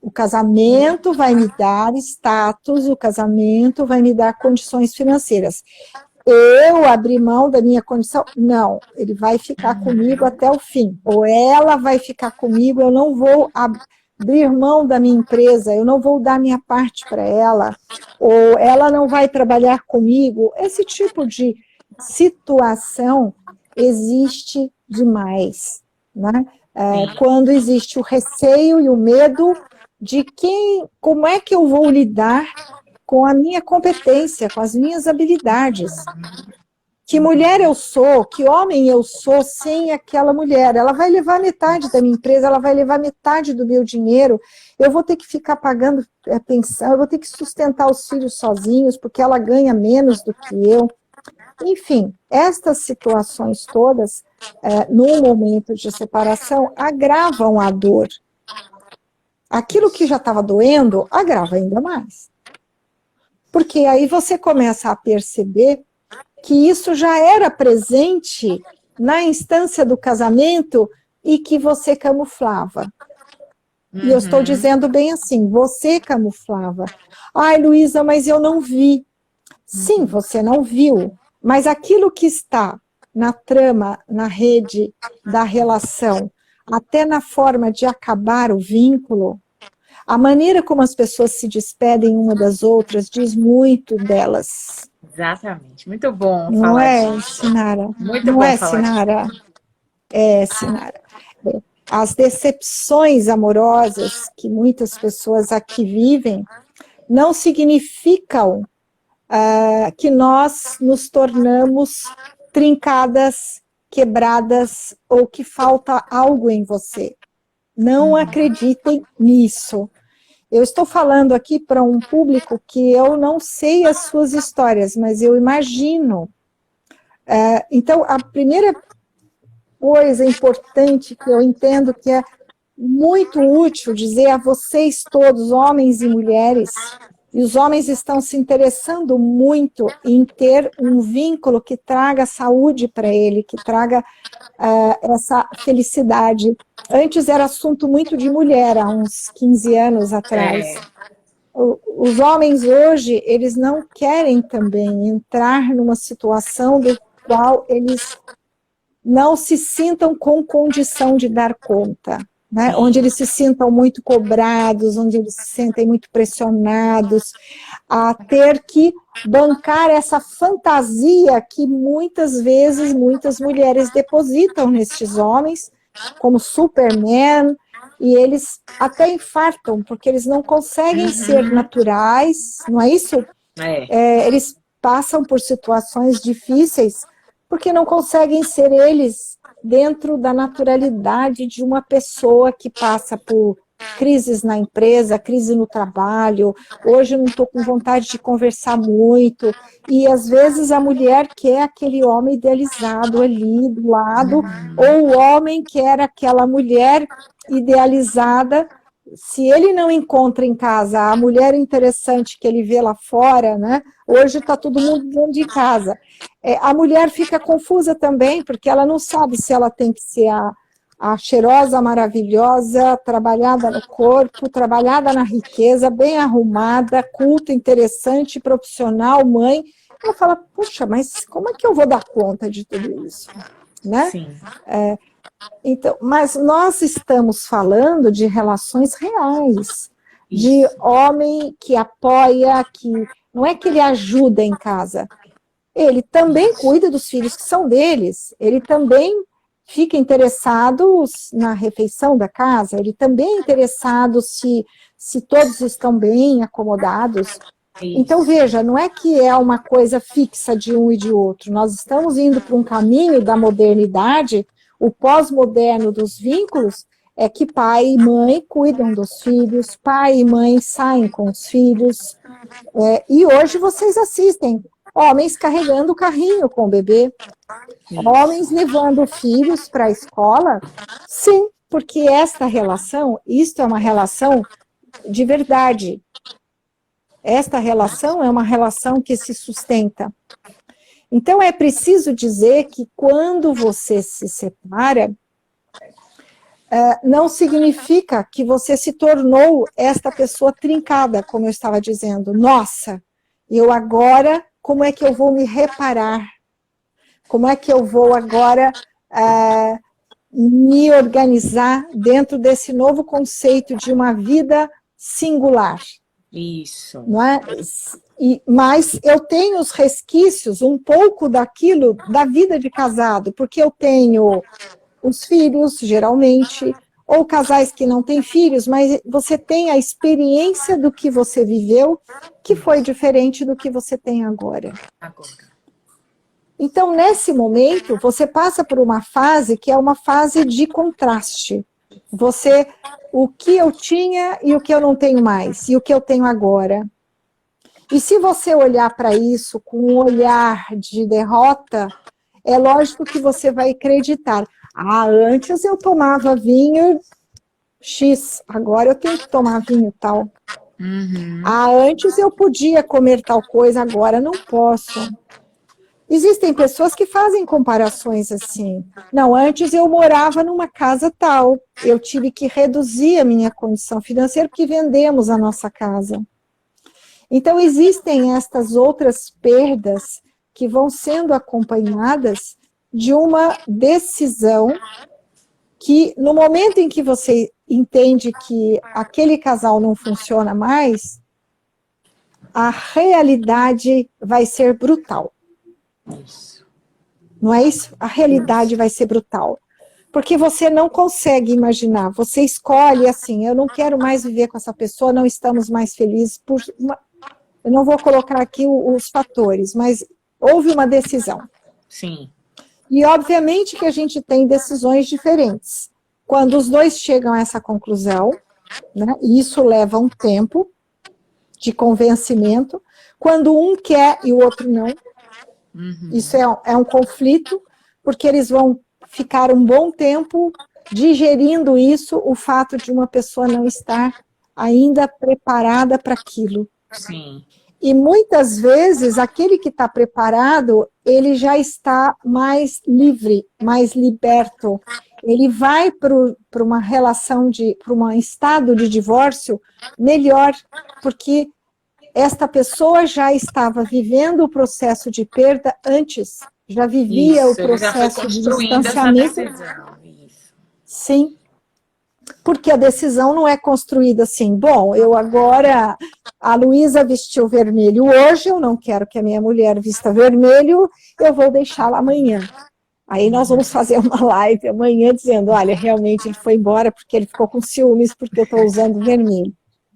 o casamento vai me dar status, o casamento vai me dar condições financeiras. eu abrir mão da minha condição. Não, ele vai ficar comigo até o fim. Ou ela vai ficar comigo, eu não vou abrir mão da minha empresa, eu não vou dar minha parte para ela, ou ela não vai trabalhar comigo. Esse tipo de situação existe demais, né? Quando existe o receio e o medo de como é que eu vou lidar com a minha competência, com as minhas habilidades. Que mulher eu sou, que homem eu sou sem aquela mulher? Ela vai levar metade da minha empresa, ela vai levar metade do meu dinheiro, eu vou ter que ficar pagando pensão, eu vou ter que sustentar os filhos sozinhos, porque ela ganha menos do que eu. Enfim, estas situações todas, num momento de separação, agravam a dor. Aquilo que já estava doendo, agrava ainda mais. Porque aí você começa a perceber que isso já era presente na instância do casamento e que você camuflava. E eu estou dizendo bem assim, você camuflava. Ai, Luísa, mas eu não vi. Sim, você não viu, mas aquilo que está na trama, na rede da relação, até na forma de acabar o vínculo, a maneira como as pessoas se despedem uma das outras diz muito delas. Exatamente. Muito bom não falar é, disso. Sinara? Muito Não bom é, falar Sinara? disso. É, Sinara. As decepções amorosas que muitas pessoas aqui vivem não significam que nós nos tornamos trincadas, quebradas ou que falta algo em você. Não acreditem nisso. Eu estou falando aqui para um público que eu não sei as suas histórias, mas eu imagino. Então, a primeira coisa importante que eu entendo que é muito útil dizer a vocês todos, homens e mulheres, e os homens estão se interessando muito em ter um vínculo que traga saúde para ele, que traga essa felicidade. Antes era assunto muito de mulher, há uns 15 anos atrás. Os homens hoje, eles não querem também entrar numa situação do qual eles não se sintam com condição de dar conta, né? Onde eles se sintam muito cobrados, onde eles se sentem muito pressionados, a ter que bancar essa fantasia que muitas vezes muitas mulheres depositam nestes homens, como Superman, e eles até infartam, porque eles não conseguem ser naturais, não é isso? Eles passam por situações difíceis, porque não conseguem ser eles dentro da naturalidade de uma pessoa que passa por crises na empresa, crise no trabalho, hoje eu não estou com vontade de conversar muito, e às vezes a mulher quer aquele homem idealizado ali do lado, ou o homem quer aquela mulher idealizada. Se ele não encontra em casa a mulher interessante que ele vê lá fora, né? Hoje está todo mundo dentro de casa. A mulher fica confusa também, porque ela não sabe se ela tem que ser a cheirosa, maravilhosa, trabalhada no corpo, trabalhada na riqueza, bem arrumada, culta, interessante, profissional, mãe. Ela fala, puxa, mas como é que eu vou dar conta de tudo isso? Né? Sim. Então, mas nós estamos falando de relações reais, de homem que apoia, que não é que ele ajuda em casa, ele também cuida dos filhos que são deles, ele também fica interessado na refeição da casa, ele também é interessado se todos estão bem acomodados. Então, veja, não é que é uma coisa fixa de um e de outro, nós estamos indo para um caminho da modernidade. O pós-moderno dos vínculos é que pai e mãe cuidam dos filhos, pai e mãe saem com os filhos, e hoje vocês assistem homens carregando o carrinho com o bebê, homens levando filhos para a escola, sim, porque esta relação, isto é uma relação de verdade, esta relação é uma relação que se sustenta. Então, é preciso dizer que quando você se separa, não significa que você se tornou esta pessoa trincada, como eu estava dizendo. Nossa, eu agora como é que eu vou me reparar? Como é que eu vou agora me organizar dentro desse novo conceito de uma vida singular? Isso. Não é? Mas eu tenho os resquícios, um pouco daquilo, da vida de casado, porque eu tenho os filhos, geralmente, ou casais que não têm filhos, mas você tem a experiência do que você viveu, que foi diferente do que você tem agora. Então, nesse momento, você passa por uma fase que é uma fase de contraste. O que eu tinha e o que eu não tenho mais, e o que eu tenho agora. E se você olhar para isso com um olhar de derrota, é lógico que você vai acreditar. Antes eu tomava vinho X, agora eu tenho que tomar vinho tal. Antes eu podia comer tal coisa, agora não posso. Existem pessoas que fazem comparações assim. Não, antes eu morava numa casa tal, eu tive que reduzir a minha condição financeira porque vendemos a nossa casa. Então, existem estas outras perdas que vão sendo acompanhadas de uma decisão que, no momento em que você entende que aquele casal não funciona mais, a realidade vai ser brutal. Isso. Não é isso? A realidade vai ser brutal. Porque você não consegue imaginar, você escolhe assim, eu não quero mais viver com essa pessoa, não estamos mais felizes. Eu não vou colocar aqui os fatores, mas houve uma decisão. Sim. E obviamente que a gente tem decisões diferentes. Quando os dois chegam a essa conclusão, né, e isso leva um tempo de convencimento, quando um quer e o outro não, isso é um conflito, porque eles vão ficar um bom tempo digerindo isso, o fato de uma pessoa não estar ainda preparada para aquilo. Sim. E muitas vezes, aquele que está preparado, ele já está mais livre, mais liberto. Ele vai para uma relação, para um estado de divórcio melhor, porque esta pessoa já estava vivendo o processo de perda antes, já vivia o processo de distanciamento. Isso. Sim, porque a decisão não é construída assim, bom, eu agora, a Luísa vestiu vermelho hoje, eu não quero que a minha mulher vista vermelho, eu vou deixá-la amanhã. Aí nós vamos fazer uma live amanhã dizendo, olha, realmente ele foi embora porque ele ficou com ciúmes porque eu estou usando vermelho.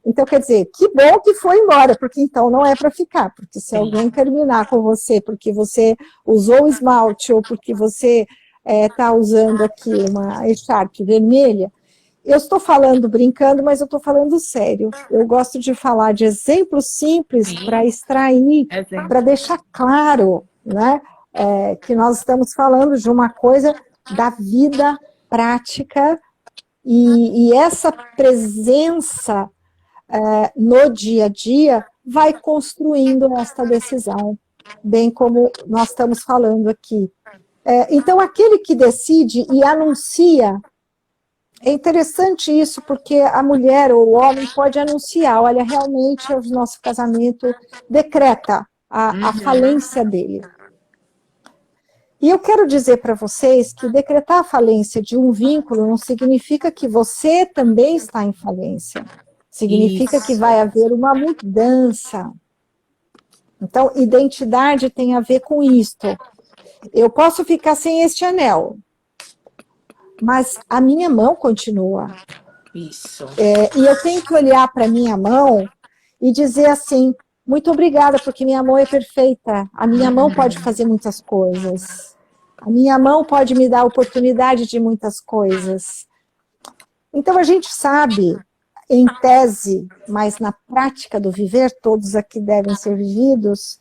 Então, quer dizer, que bom que foi embora, porque então não é para ficar, porque se alguém terminar com você porque você usou esmalte ou porque você está usando aqui uma echarpe vermelha, eu estou falando brincando, mas eu estou falando sério. Eu gosto de falar de exemplos simples para extrair, para deixar claro, né, que nós estamos falando de uma coisa da vida prática e essa presença no dia a dia vai construindo esta decisão, bem como nós estamos falando aqui. Então, aquele que decide e anuncia, é interessante isso, porque a mulher ou o homem pode anunciar, olha, realmente o nosso casamento decreta a falência dele. E eu quero dizer para vocês que decretar a falência de um vínculo não significa que você também está em falência. Significa que vai haver uma mudança. Então, identidade tem a ver com isto. Eu posso ficar sem este anel, mas a minha mão continua. Isso. E eu tenho que olhar para a minha mão e dizer assim, muito obrigada, porque minha mão é perfeita. A minha mão pode fazer muitas coisas. A minha mão pode me dar oportunidade de muitas coisas. Então, a gente sabe, em tese, mas na prática do viver, todos aqui devem ser vividos,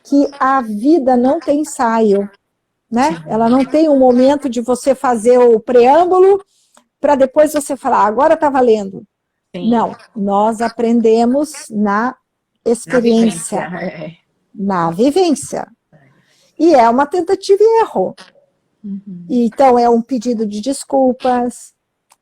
que a vida não tem ensaio, né? Ela não tem um momento de você fazer o preâmbulo para depois você falar, agora está valendo. Sim. Não, nós aprendemos na experiência, na vivência. E é uma tentativa e erro. Então, é um pedido de desculpas,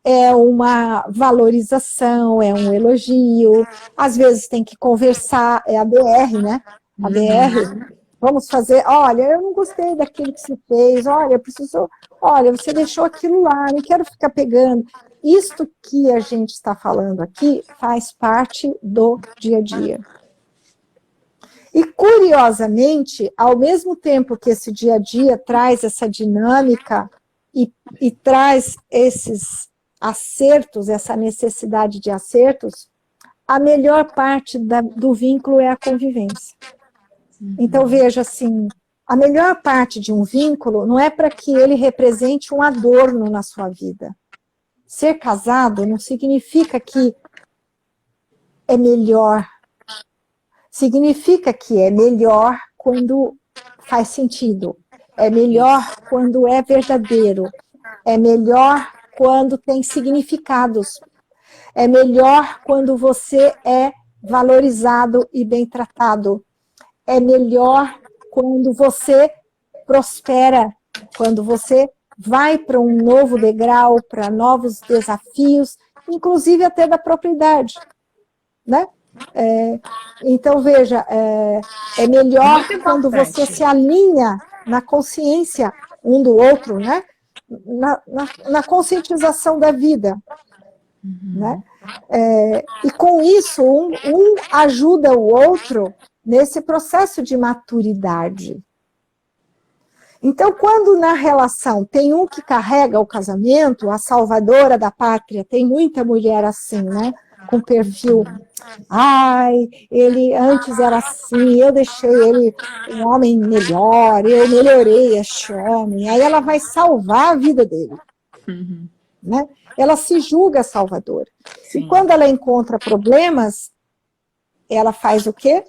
é uma valorização, é um elogio, às vezes tem que conversar, é a BR, né? a BR, vamos fazer, olha, eu não gostei daquilo que você fez, olha, preciso, olha, você deixou aquilo lá, não quero ficar pegando. Isto que a gente está falando aqui faz parte do dia a dia. E, curiosamente, ao mesmo tempo que esse dia a dia traz essa dinâmica e traz esses acertos, essa necessidade de acertos, a melhor parte do vínculo é a convivência. Então, veja assim, a melhor parte de um vínculo não é para que ele represente um adorno na sua vida. Ser casado não significa que é melhor. Significa que é melhor quando faz sentido. É melhor quando é verdadeiro. É melhor quando tem significados. É melhor quando você é valorizado e bem tratado. É melhor quando você prospera, quando você vai para um novo degrau, para novos desafios, inclusive até da própria idade, né? Então, veja, é melhor quando você se alinha na consciência um do outro, né? Na conscientização da vida, né? E com isso, um ajuda o outro nesse processo de maturidade. Então, quando na relação tem um que carrega o casamento, a salvadora da pátria, tem muita mulher assim, né? Com perfil, ai, ele antes era assim, eu deixei ele um homem melhor, eu melhorei este homem, aí ela vai salvar a vida dele, né? Ela se julga salvadora. Sim. E quando ela encontra problemas, ela faz o quê?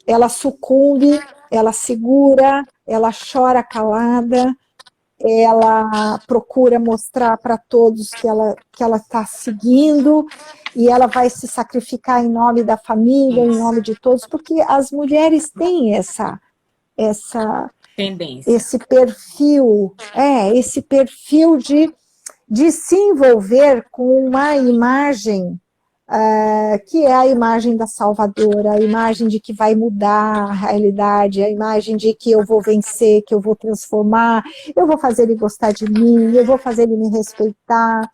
Ela sucumbe, ela segura, ela chora calada, ela procura mostrar para todos que ela está seguindo, e ela vai se sacrificar em nome da família, em nome de todos, porque as mulheres têm essa tendência, esse perfil de se envolver com uma imagem que é a imagem da salvadora, a imagem de que vai mudar a realidade, a imagem de que eu vou vencer, que eu vou transformar, eu vou fazer ele gostar de mim, eu vou fazer ele me respeitar,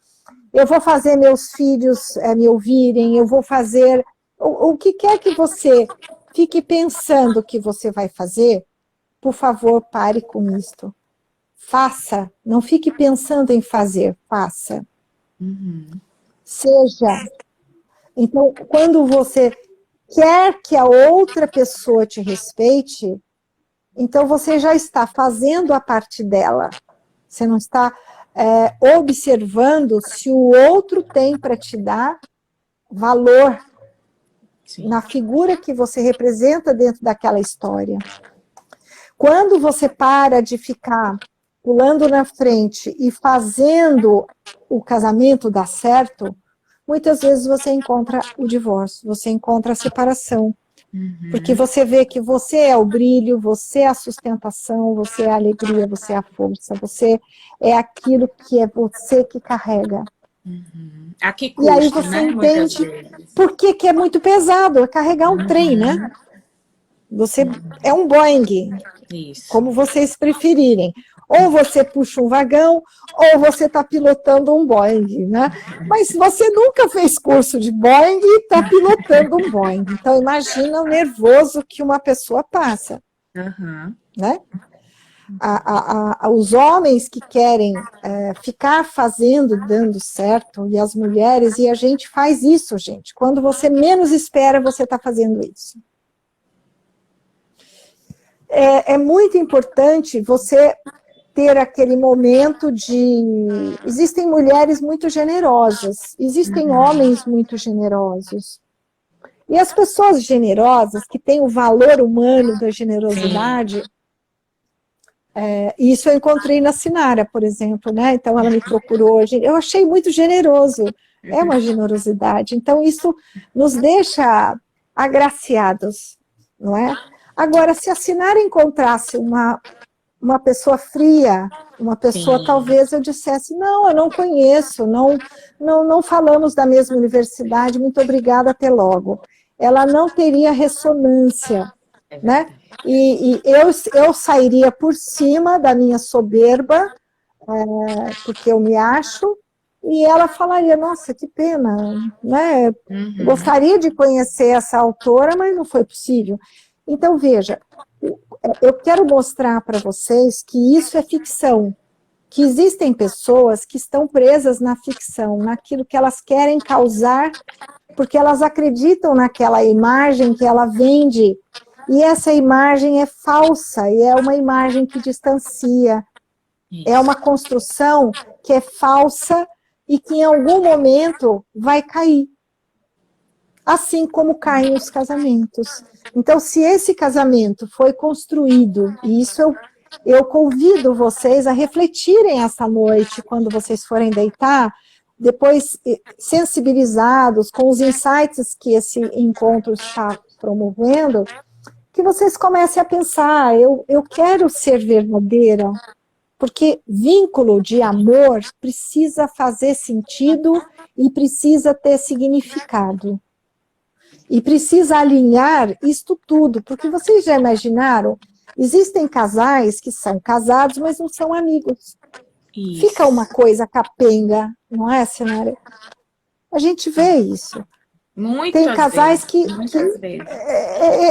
eu vou fazer meus filhos me ouvirem, eu vou fazer... O que quer que você fique pensando que você vai fazer, por favor, pare com isto. Faça, não fique pensando em fazer, faça. Seja... Então, quando você quer que a outra pessoa te respeite, então você já está fazendo a parte dela. Você não está observando se o outro tem para te dar valor. Sim. Na figura que você representa dentro daquela história. Quando você para de ficar pulando na frente e fazendo o casamento dar certo, muitas vezes você encontra o divórcio, você encontra a separação. Porque você vê que você é o brilho, você é a sustentação, você é a alegria, você é a força, você é aquilo que é você que carrega. Aqui custa, e aí você entende por que é muito pesado, é carregar um trem, né? Você é um Boeing, como vocês preferirem. Ou você puxa um vagão, ou você está pilotando um Boeing, né? Mas você nunca fez curso de Boeing e está pilotando um Boeing. Então, imagina o nervoso que uma pessoa passa, né? Os homens que querem ficar fazendo, dando certo, e as mulheres, e a gente faz isso, gente. Quando você menos espera, você está fazendo isso. É muito importante você ter aquele momento de... Existem mulheres muito generosas, existem homens muito generosos. E as pessoas generosas, que têm o valor humano da generosidade, isso eu encontrei na Sinara, por exemplo, né? Então ela me procurou hoje, eu achei muito generoso, é uma generosidade. Então isso nos deixa agraciados, não é? Agora, se a Sinara encontrasse uma pessoa fria, uma pessoa, talvez eu dissesse, não, eu não conheço, não falamos da mesma universidade, muito obrigada, até logo. Ela não teria ressonância, É né? verdade. E eu sairia por cima da minha soberba, porque eu me acho, e ela falaria, nossa, que pena, né? Uhum. Gostaria de conhecer essa autora, mas não foi possível. Então, veja, eu quero mostrar para vocês que isso é ficção, que existem pessoas que estão presas na ficção, naquilo que elas querem causar, porque elas acreditam naquela imagem que ela vende, e essa imagem é falsa, e é uma imagem que distancia, é Isso. uma construção que é falsa e que em algum momento vai cair, assim como caem os casamentos. Então, se esse casamento foi construído, e isso eu convido vocês a refletirem essa noite, quando vocês forem deitar, depois sensibilizados com os insights que esse encontro está promovendo, que vocês comecem a pensar, eu quero ser verdadeira, porque vínculo de amor precisa fazer sentido e precisa ter significado. E precisa alinhar isto tudo, porque vocês já imaginaram, existem casais que são casados, mas não são amigos. Fica uma Isso. coisa capenga, não é, Sinara? A gente vê isso. Tem Muitas casais vezes. que Muitas vezes.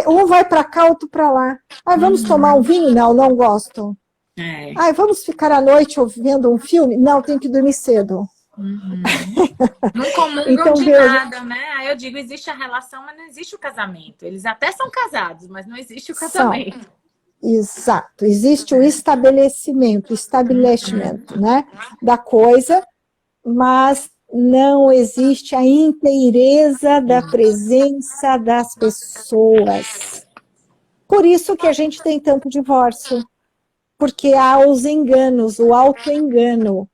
um vai para cá, outro para lá. Ah, vamos tomar um Uhum. vinho? Não, não gosto. É. Ah, vamos ficar à noite vendo um filme? Não, tenho que dormir cedo. Uhum. Não comungam Então, de veja, nada, né? Aí eu digo, existe a relação, mas não existe o casamento. Eles até são casados, mas não existe o são, casamento. exato, existe o estabelecimento, establishment, Uhum. né, da coisa, mas não existe a inteireza da Isso. presença das pessoas. Por isso que a gente tem tanto divórcio, porque há os enganos, o autoengano.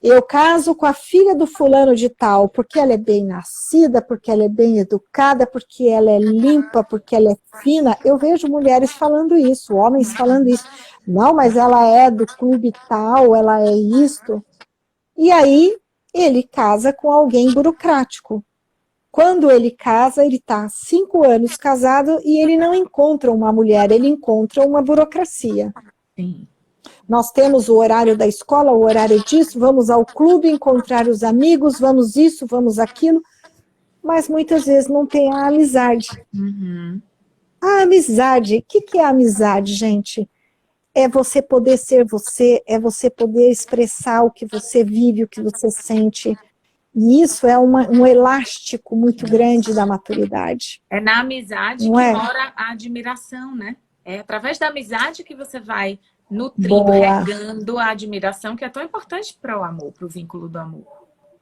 Eu caso com a filha do fulano de tal, porque ela é bem nascida, porque ela é bem educada, porque ela é limpa, porque ela é fina. Eu vejo mulheres falando isso, homens falando isso. Não, mas ela é do clube tal, ela é isto. E aí ele casa com alguém burocrático. Quando ele casa, ele está 5 anos casado e ele não encontra uma mulher, ele encontra uma burocracia. Sim. Nós temos o horário da escola, o horário disso, vamos ao clube encontrar os amigos, vamos isso, vamos aquilo, mas muitas vezes não tem a amizade. Uhum. A amizade, o que é a amizade, gente? É você poder ser você, é você poder expressar o que você vive, o que você sente. E isso é um elástico muito grande da maturidade, É na amizade não que é? mora a admiração, né? É através da amizade que você vai nutrindo, Boa, regando a admiração, que é tão importante para o amor, para o vínculo do amor.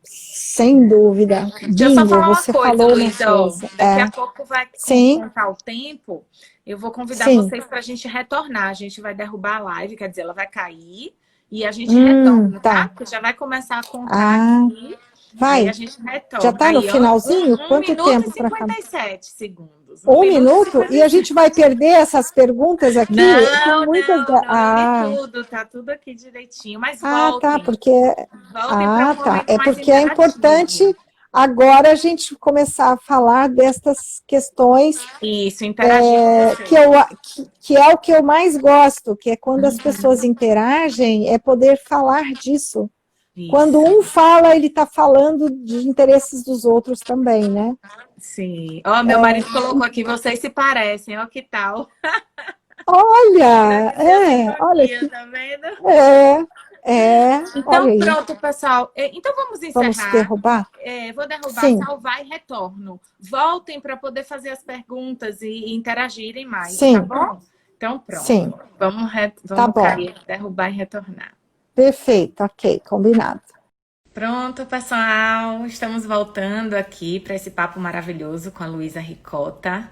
sem dúvida. Deixa eu só Bingo, falar uma você coisa, falou uma Luísa. Ó, coisa. daqui a pouco vai Sim, contar o tempo. Eu vou convidar sim. vocês para a gente retornar. A gente vai derrubar a live, quer dizer, ela vai cair e a gente retorna, tá? Tá. Porque já vai começar a contar Ah, aqui. Aí a vai. gente Já retorna. está no Aí, ó, finalzinho? 1 Quanto minuto e tempo para cinquenta acabar? e sete segundos. Um 1 minuto e minuto? E a 57. gente vai perder essas perguntas aqui? Tem Não, muitas. não, não. Eu li tudo, tá tudo aqui direitinho. Mas Tá, voltem. porque. Voltem para um Tá. momento É mais porque é interativo. importante agora a gente começar a falar destas questões Isso, interagir com que, vocês. que é o que eu mais gosto, que é quando as pessoas Uhum. interagem, é poder falar disso. Quando Isso. um fala, ele está falando de interesses dos outros também, né? Sim. Ó, meu marido colocou aqui, vocês se parecem, ó, que tal? Olha, Deve ser a olha sintonia, que tá vendo? olha Então, aí. pronto, pessoal. Então, vamos Vamos encerrar. derrubar? Vou derrubar, Sim, salvar e retorno. Voltem para poder fazer as perguntas e interagirem mais, tá sim, bom? Então, sim, pronto. Vamos, tá vamos bom. cair, derrubar e retornar. Perfeito, ok, combinado. Pronto, pessoal. Estamos voltando aqui para esse papo maravilhoso com a Luísa Ricota.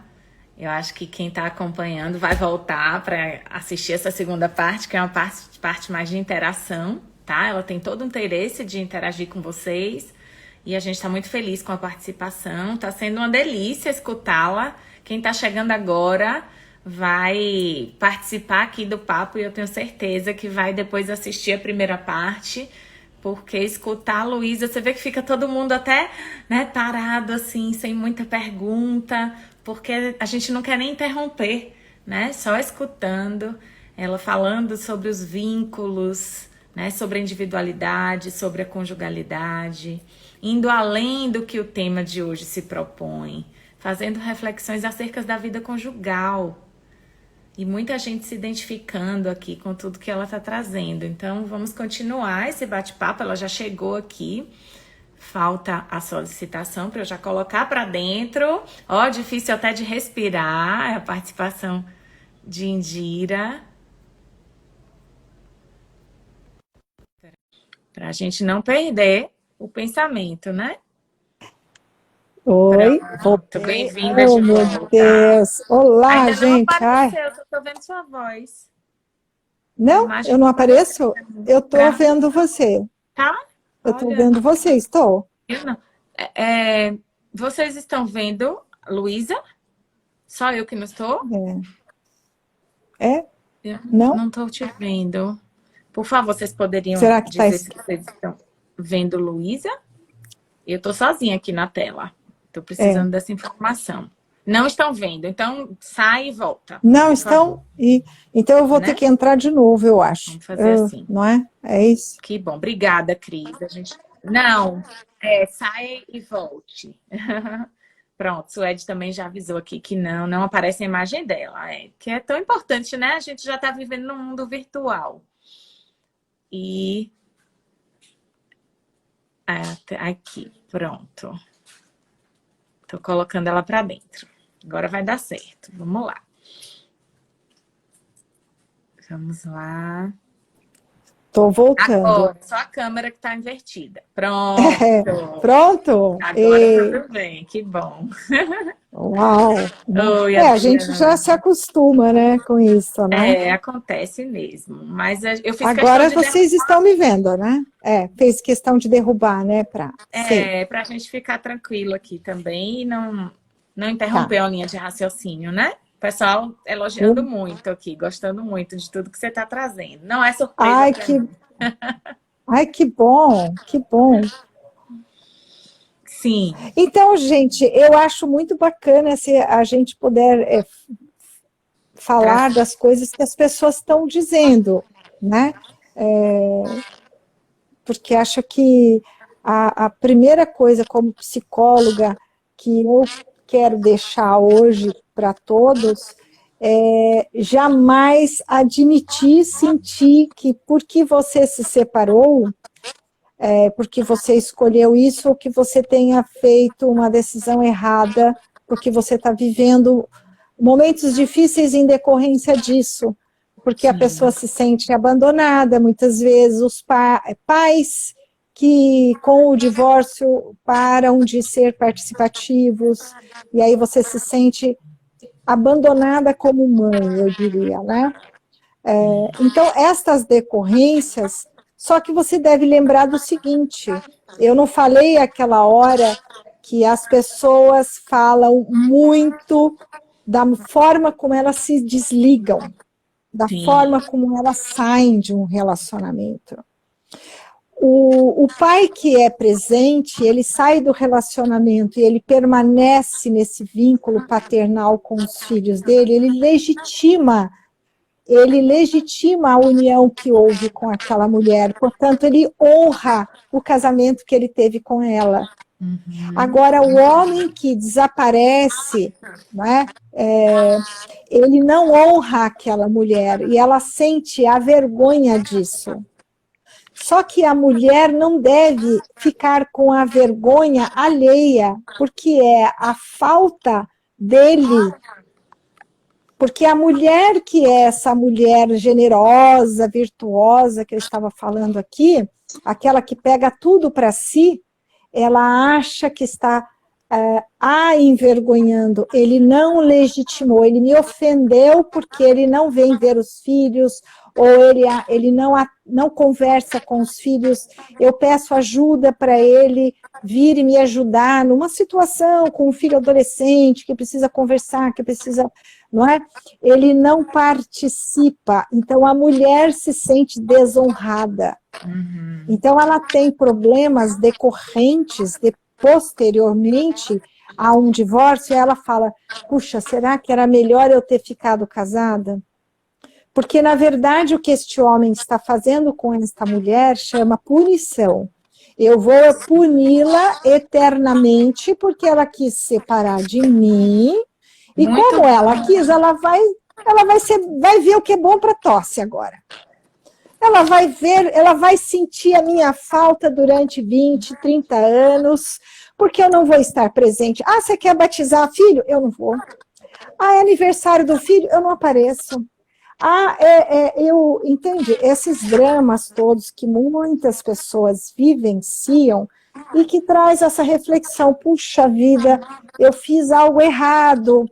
Eu acho que quem está acompanhando vai voltar para assistir essa segunda parte, que é uma parte mais de interação, tá? Ela tem todo o interesse de interagir com vocês e a gente está muito feliz com a participação. Está sendo uma delícia escutá-la. Quem está chegando agora vai participar aqui do papo e eu tenho certeza que vai depois assistir a primeira parte. Porque escutar a Luísa, você vê que fica todo mundo até, né, parado assim, sem muita pergunta, porque a gente não quer nem interromper, né? Só escutando ela falando sobre os vínculos, né? Sobre a individualidade, sobre a conjugalidade, indo além do que o tema de hoje se propõe, fazendo reflexões acerca da vida conjugal. E muita gente se identificando aqui com tudo que ela está trazendo. Então, vamos continuar esse bate-papo. Ela já chegou aqui. Falta a solicitação para eu já colocar para dentro. Ó, difícil até de respirar. É a participação de Indira. Para a gente não perder o pensamento, né? Oi, Pronto, bem-vinda oh, de meu volta. Deus. Olá, Ainda não gente. Ai. apareceu, só tô vendo sua voz. A Não, imagem eu não apareço? Eu estou pra... vendo você. Tá? Eu estou Olha, vendo você, estou. eu não. Vocês estão vendo, Luísa? Só eu que não estou? É? Eu Não? não estou te vendo. Por favor, vocês poderiam Será que está... dizer se vocês estão vendo Luísa? Eu estou sozinha aqui na tela. Estou precisando dessa informação. Não estão vendo, então sai e volta. Não estão? Então eu vou ter que entrar de novo, eu acho. Vamos fazer assim. Não é? É isso? Que bom. Obrigada, Cris. Não, sai e volte. Pronto, Suede também já avisou aqui que não aparece a imagem dela. Que é tão importante, né? A gente já está vivendo num mundo virtual. E... aqui, pronto. Tô colocando ela para dentro. Agora vai dar certo. Vamos lá. Vamos lá. Tô voltando. Agora, só a câmera que tá invertida. Pronto. Pronto? Agora tudo bem, que bom. Uau! Oi, a gente já se acostuma, né, com isso, né? Acontece mesmo. Mas eu fiz Agora questão de vocês estão me vendo, né? Fez questão de derrubar, né? Pra a gente ficar tranquilo aqui também e não interromper a linha de raciocínio, né? O pessoal elogiando muito aqui, gostando muito de tudo que você está trazendo. Não é surpresa pra mim. Ai, que bom, que bom. Sim. Então, gente, eu acho muito bacana se a gente puder falar das coisas que as pessoas estão dizendo, né? Porque acho que a primeira coisa como psicóloga que eu quero deixar hoje para todos é jamais admitir, sentir que porque você se separou, porque você escolheu isso ou que você tenha feito uma decisão errada, porque você está vivendo momentos difíceis em decorrência disso, porque a pessoa se sente abandonada, muitas vezes os pais que com o divórcio param de ser participativos, e aí você se sente abandonada como mãe, eu diria, né? Então, estas decorrências, só que você deve lembrar do seguinte, eu não falei aquela hora que as pessoas falam muito da forma como elas se desligam, da forma como elas saem de um relacionamento. O pai que é presente, ele sai do relacionamento e ele permanece nesse vínculo paternal com os filhos dele, ele legitima a união que houve com aquela mulher, portanto, ele honra o casamento que ele teve com ela. Agora, o homem que desaparece, né, ele não honra aquela mulher, e ela sente a vergonha disso. Só que a mulher não deve ficar com a vergonha alheia, porque é a falta dele. Porque a mulher que é essa mulher generosa, virtuosa, que eu estava falando aqui, aquela que pega tudo para si, ela acha que está a envergonhando. Ele não legitimou, ele me ofendeu porque ele não vem ver os filhos, ou ele não conversa com os filhos, eu peço ajuda para ele vir e me ajudar numa situação com um filho adolescente que precisa conversar, que precisa... não é? Ele não participa, então a mulher se sente desonrada. Então ela tem problemas decorrentes, posteriormente, há um divórcio, e ela fala, puxa, será que era melhor eu ter ficado casada? Porque, na verdade, o que este homem está fazendo com esta mulher chama punição. Eu vou puni-la eternamente porque ela quis separar de mim, e Muito como ela quis, vai ver o que é bom para tosse agora. Ela vai ver, ela vai sentir a minha falta durante 20, 30 anos, porque eu não vou estar presente. Ah, você quer batizar filho? Eu não vou. Ah, é aniversário do filho? Eu não apareço. Ah, entende? Esses dramas todos que muitas pessoas vivenciam e que traz essa reflexão, puxa vida, eu fiz algo errado,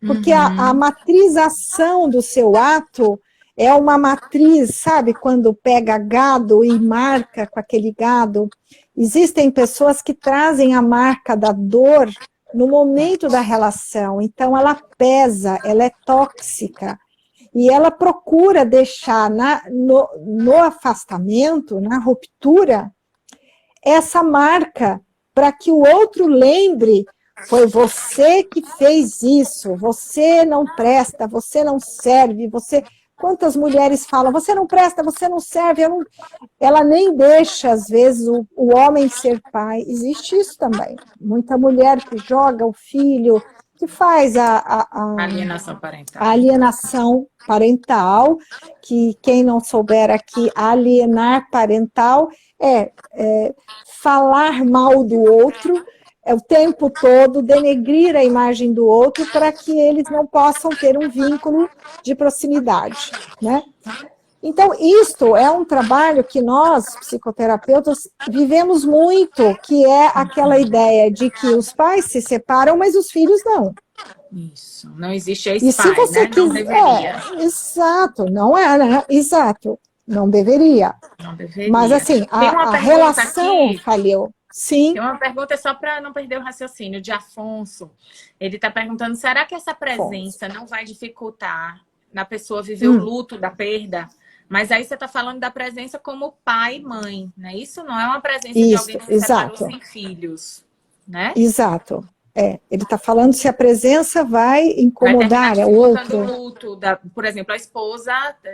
porque a matrização do seu ato é uma matriz, sabe, quando pega gado e marca com aquele gado. Existem pessoas que trazem a marca da dor no momento da relação, então ela pesa, ela é tóxica, e ela procura deixar no afastamento, na ruptura, essa marca para que o outro lembre, foi você que fez isso, você não presta, você não serve, você... Quantas mulheres falam, você não presta, você não serve, ela nem deixa, às vezes, o homem ser pai. Existe isso também. Muita mulher que joga o filho, que faz alienação parental. A alienação parental, que quem não souber aqui, alienar parental é falar mal do outro, o tempo todo, denegrir a imagem do outro para que eles não possam ter um vínculo de proximidade, né? Então, isto é um trabalho que nós, psicoterapeutas, vivemos muito, que é aquela ideia de que os pais se separam, mas os filhos não. Isso, não existe ex-pai, né? Não deveria. Exato, não é, né? Exato, não deveria. Não deveria. Mas, assim, a relação aqui, falhou. Sim. Tem uma pergunta só para não perder o raciocínio, de Afonso. Ele está perguntando, será que essa presença não vai dificultar na pessoa viver o luto da perda? Mas aí você está falando da presença como pai e mãe, né? Isso não é uma presença de alguém que se separou sem filhos, né? Exato. Ele está falando se a presença vai incomodar o outro. O luto por exemplo, a esposa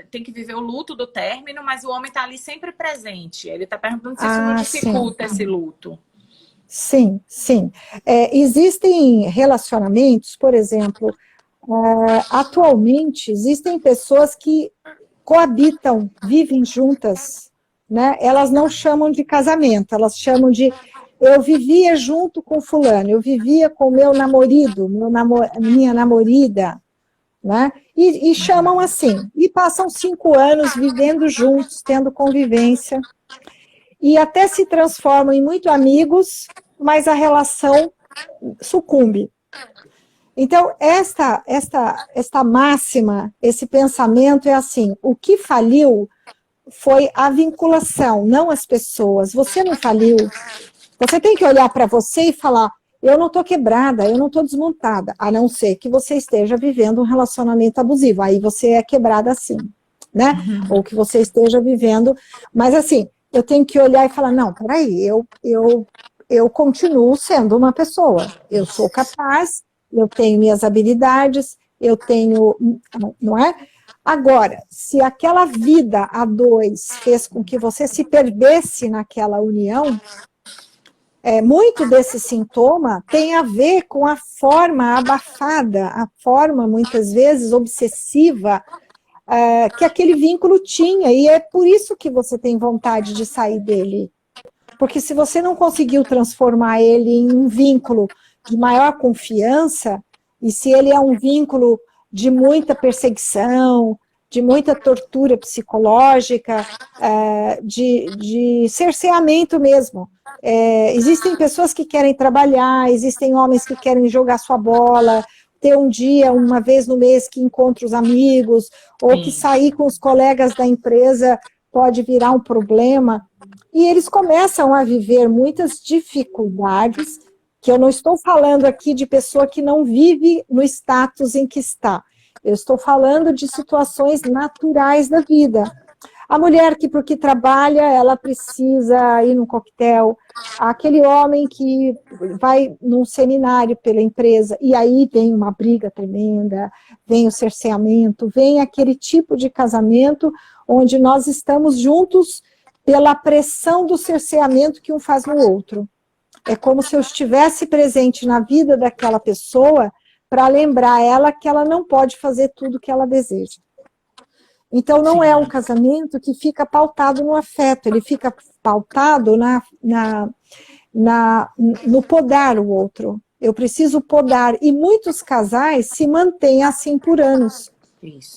tem que viver o luto do término, mas o homem está ali sempre presente. Ele está perguntando se isso não dificulta esse luto. Sim, sim. Existem relacionamentos, por exemplo, atualmente existem pessoas que coabitam, vivem juntas, né? Elas não chamam de casamento, elas chamam de... Eu vivia junto com fulano, eu vivia com meu namorado, minha namorada, né? E chamam assim, e passam 5 anos vivendo juntos, tendo convivência, e até se transformam em muito amigos, mas a relação sucumbe. Então, esta máxima, esse pensamento é assim, o que faliu foi a vinculação, não as pessoas. Você não faliu. Você tem que olhar para você e falar, eu não estou quebrada, eu não estou desmontada, a não ser que você esteja vivendo um relacionamento abusivo, aí você é quebrada assim, né? Ou que você esteja vivendo, mas assim, eu tenho que olhar e falar, não, peraí, eu continuo sendo uma pessoa, eu sou capaz, eu tenho minhas habilidades, eu tenho, não é? Agora, se aquela vida a dois fez com que você se perdesse naquela união, muito desse sintoma tem a ver com a forma abafada, a forma, muitas vezes, obsessiva, que aquele vínculo tinha, e é por isso que você tem vontade de sair dele. Porque se você não conseguiu transformar ele em um vínculo de maior confiança, e se ele é um vínculo de muita perseguição, de muita tortura psicológica, de cerceamento mesmo. Existem pessoas que querem trabalhar, existem homens que querem jogar sua bola, ter um dia, uma vez no mês que encontra os amigos, ou que sair com os colegas da empresa pode virar um problema. E eles começam a viver muitas dificuldades, que eu não estou falando aqui de pessoa que não vive no status em que está. Eu estou falando de situações naturais da vida. A mulher que, porque trabalha, ela precisa ir num coquetel. Aquele homem que vai num seminário pela empresa, e aí vem uma briga tremenda, vem o cerceamento, vem aquele tipo de casamento onde nós estamos juntos pela pressão do cerceamento que um faz no outro. É como se eu estivesse presente na vida daquela pessoa para lembrar ela que ela não pode fazer tudo o que ela deseja. Então, não é um casamento que fica pautado no afeto, ele fica pautado no podar o outro. Eu preciso podar. E muitos casais se mantêm assim por anos,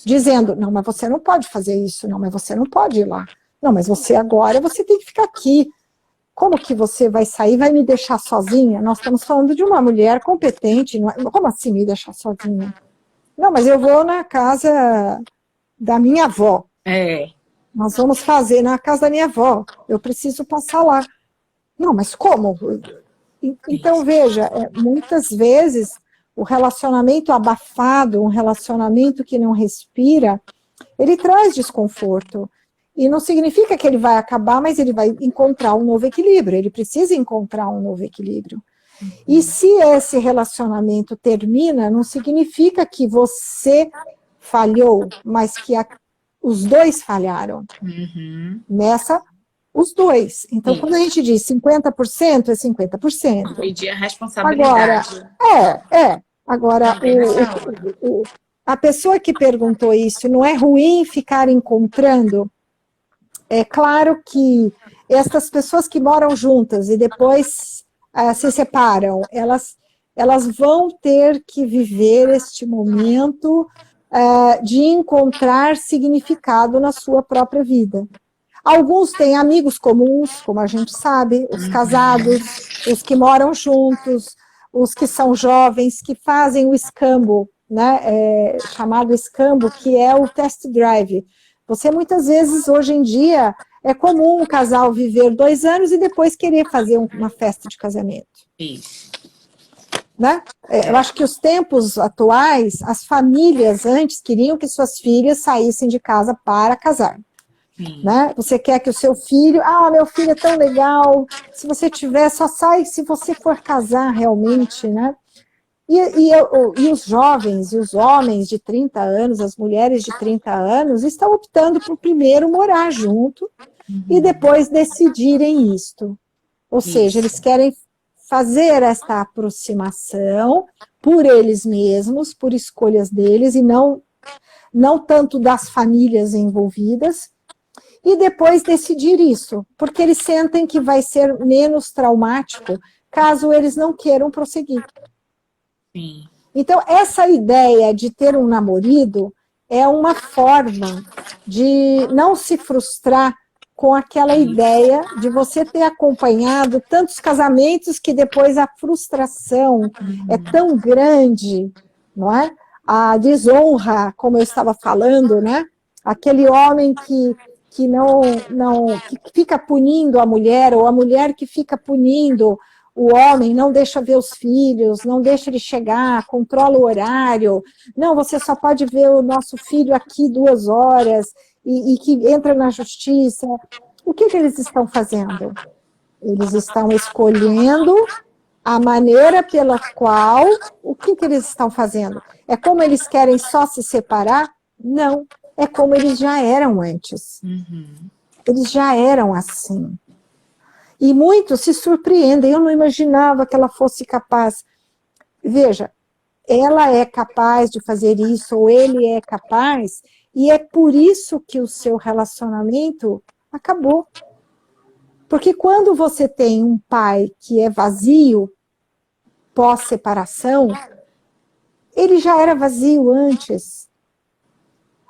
dizendo, não, mas você não pode fazer isso, não, mas você não pode ir lá. Não, mas você agora, você tem que ficar aqui. Como que você vai sair e vai me deixar sozinha? Nós estamos falando de uma mulher competente. Não é? Como assim me deixar sozinha? Não, mas eu vou na casa da minha avó. Nós vamos fazer na casa da minha avó. Eu preciso passar lá. Não, mas como? Então, veja, muitas vezes o relacionamento abafado, um relacionamento que não respira, ele traz desconforto. E não significa que ele vai acabar, mas ele vai encontrar um novo equilíbrio. Ele precisa encontrar um novo equilíbrio. E se esse relacionamento termina, não significa que você falhou, mas que os dois falharam. Os dois. Então, quando a gente diz 50%, é 50%. Dividir a responsabilidade. Agora, a pessoa que perguntou isso, não é ruim ficar encontrando? É claro que essas pessoas que moram juntas e depois se separam, elas vão ter que viver este momento de encontrar significado na sua própria vida. Alguns têm amigos comuns, como a gente sabe, os casados, os que moram juntos, os que são jovens, que fazem o escambo, né, chamado escambo, que é o test drive. Você, muitas vezes, hoje em dia, é comum um casal viver 2 anos e depois querer fazer uma festa de casamento. Isso. Né? Eu acho que os tempos atuais, as famílias antes queriam que suas filhas saíssem de casa para casar. Né? Você quer que o seu filho, meu filho é tão legal, se você tiver, só sai se você for casar realmente, né? E os jovens e os homens de 30 anos, as mulheres de 30 anos, estão optando por primeiro morar junto e depois decidirem isto. Ou seja, eles querem fazer esta aproximação por eles mesmos, por escolhas deles, e não tanto das famílias envolvidas, e depois decidir isso, porque eles sentem que vai ser menos traumático caso eles não queiram prosseguir. Sim. Então, essa ideia de ter um namorado é uma forma de não se frustrar com aquela ideia de você ter acompanhado tantos casamentos que depois a frustração é tão grande, não é? A desonra, como eu estava falando, né? Aquele homem que fica punindo a mulher, ou a mulher que fica punindo o homem, não deixa ver os filhos, não deixa ele chegar, controla o horário, não, você só pode ver o nosso filho aqui 2 horas, e que entra na justiça. O que eles estão fazendo? Eles estão escolhendo a maneira pela qual, o que eles estão fazendo? É como eles querem só se separar? Não, é como eles já eram antes. Eles já eram assim. E muitos se surpreendem, eu não imaginava que ela fosse capaz. Veja, ela é capaz de fazer isso, ou ele é capaz, e é por isso que o seu relacionamento acabou. Porque quando você tem um pai que é vazio, pós-separação, ele já era vazio antes.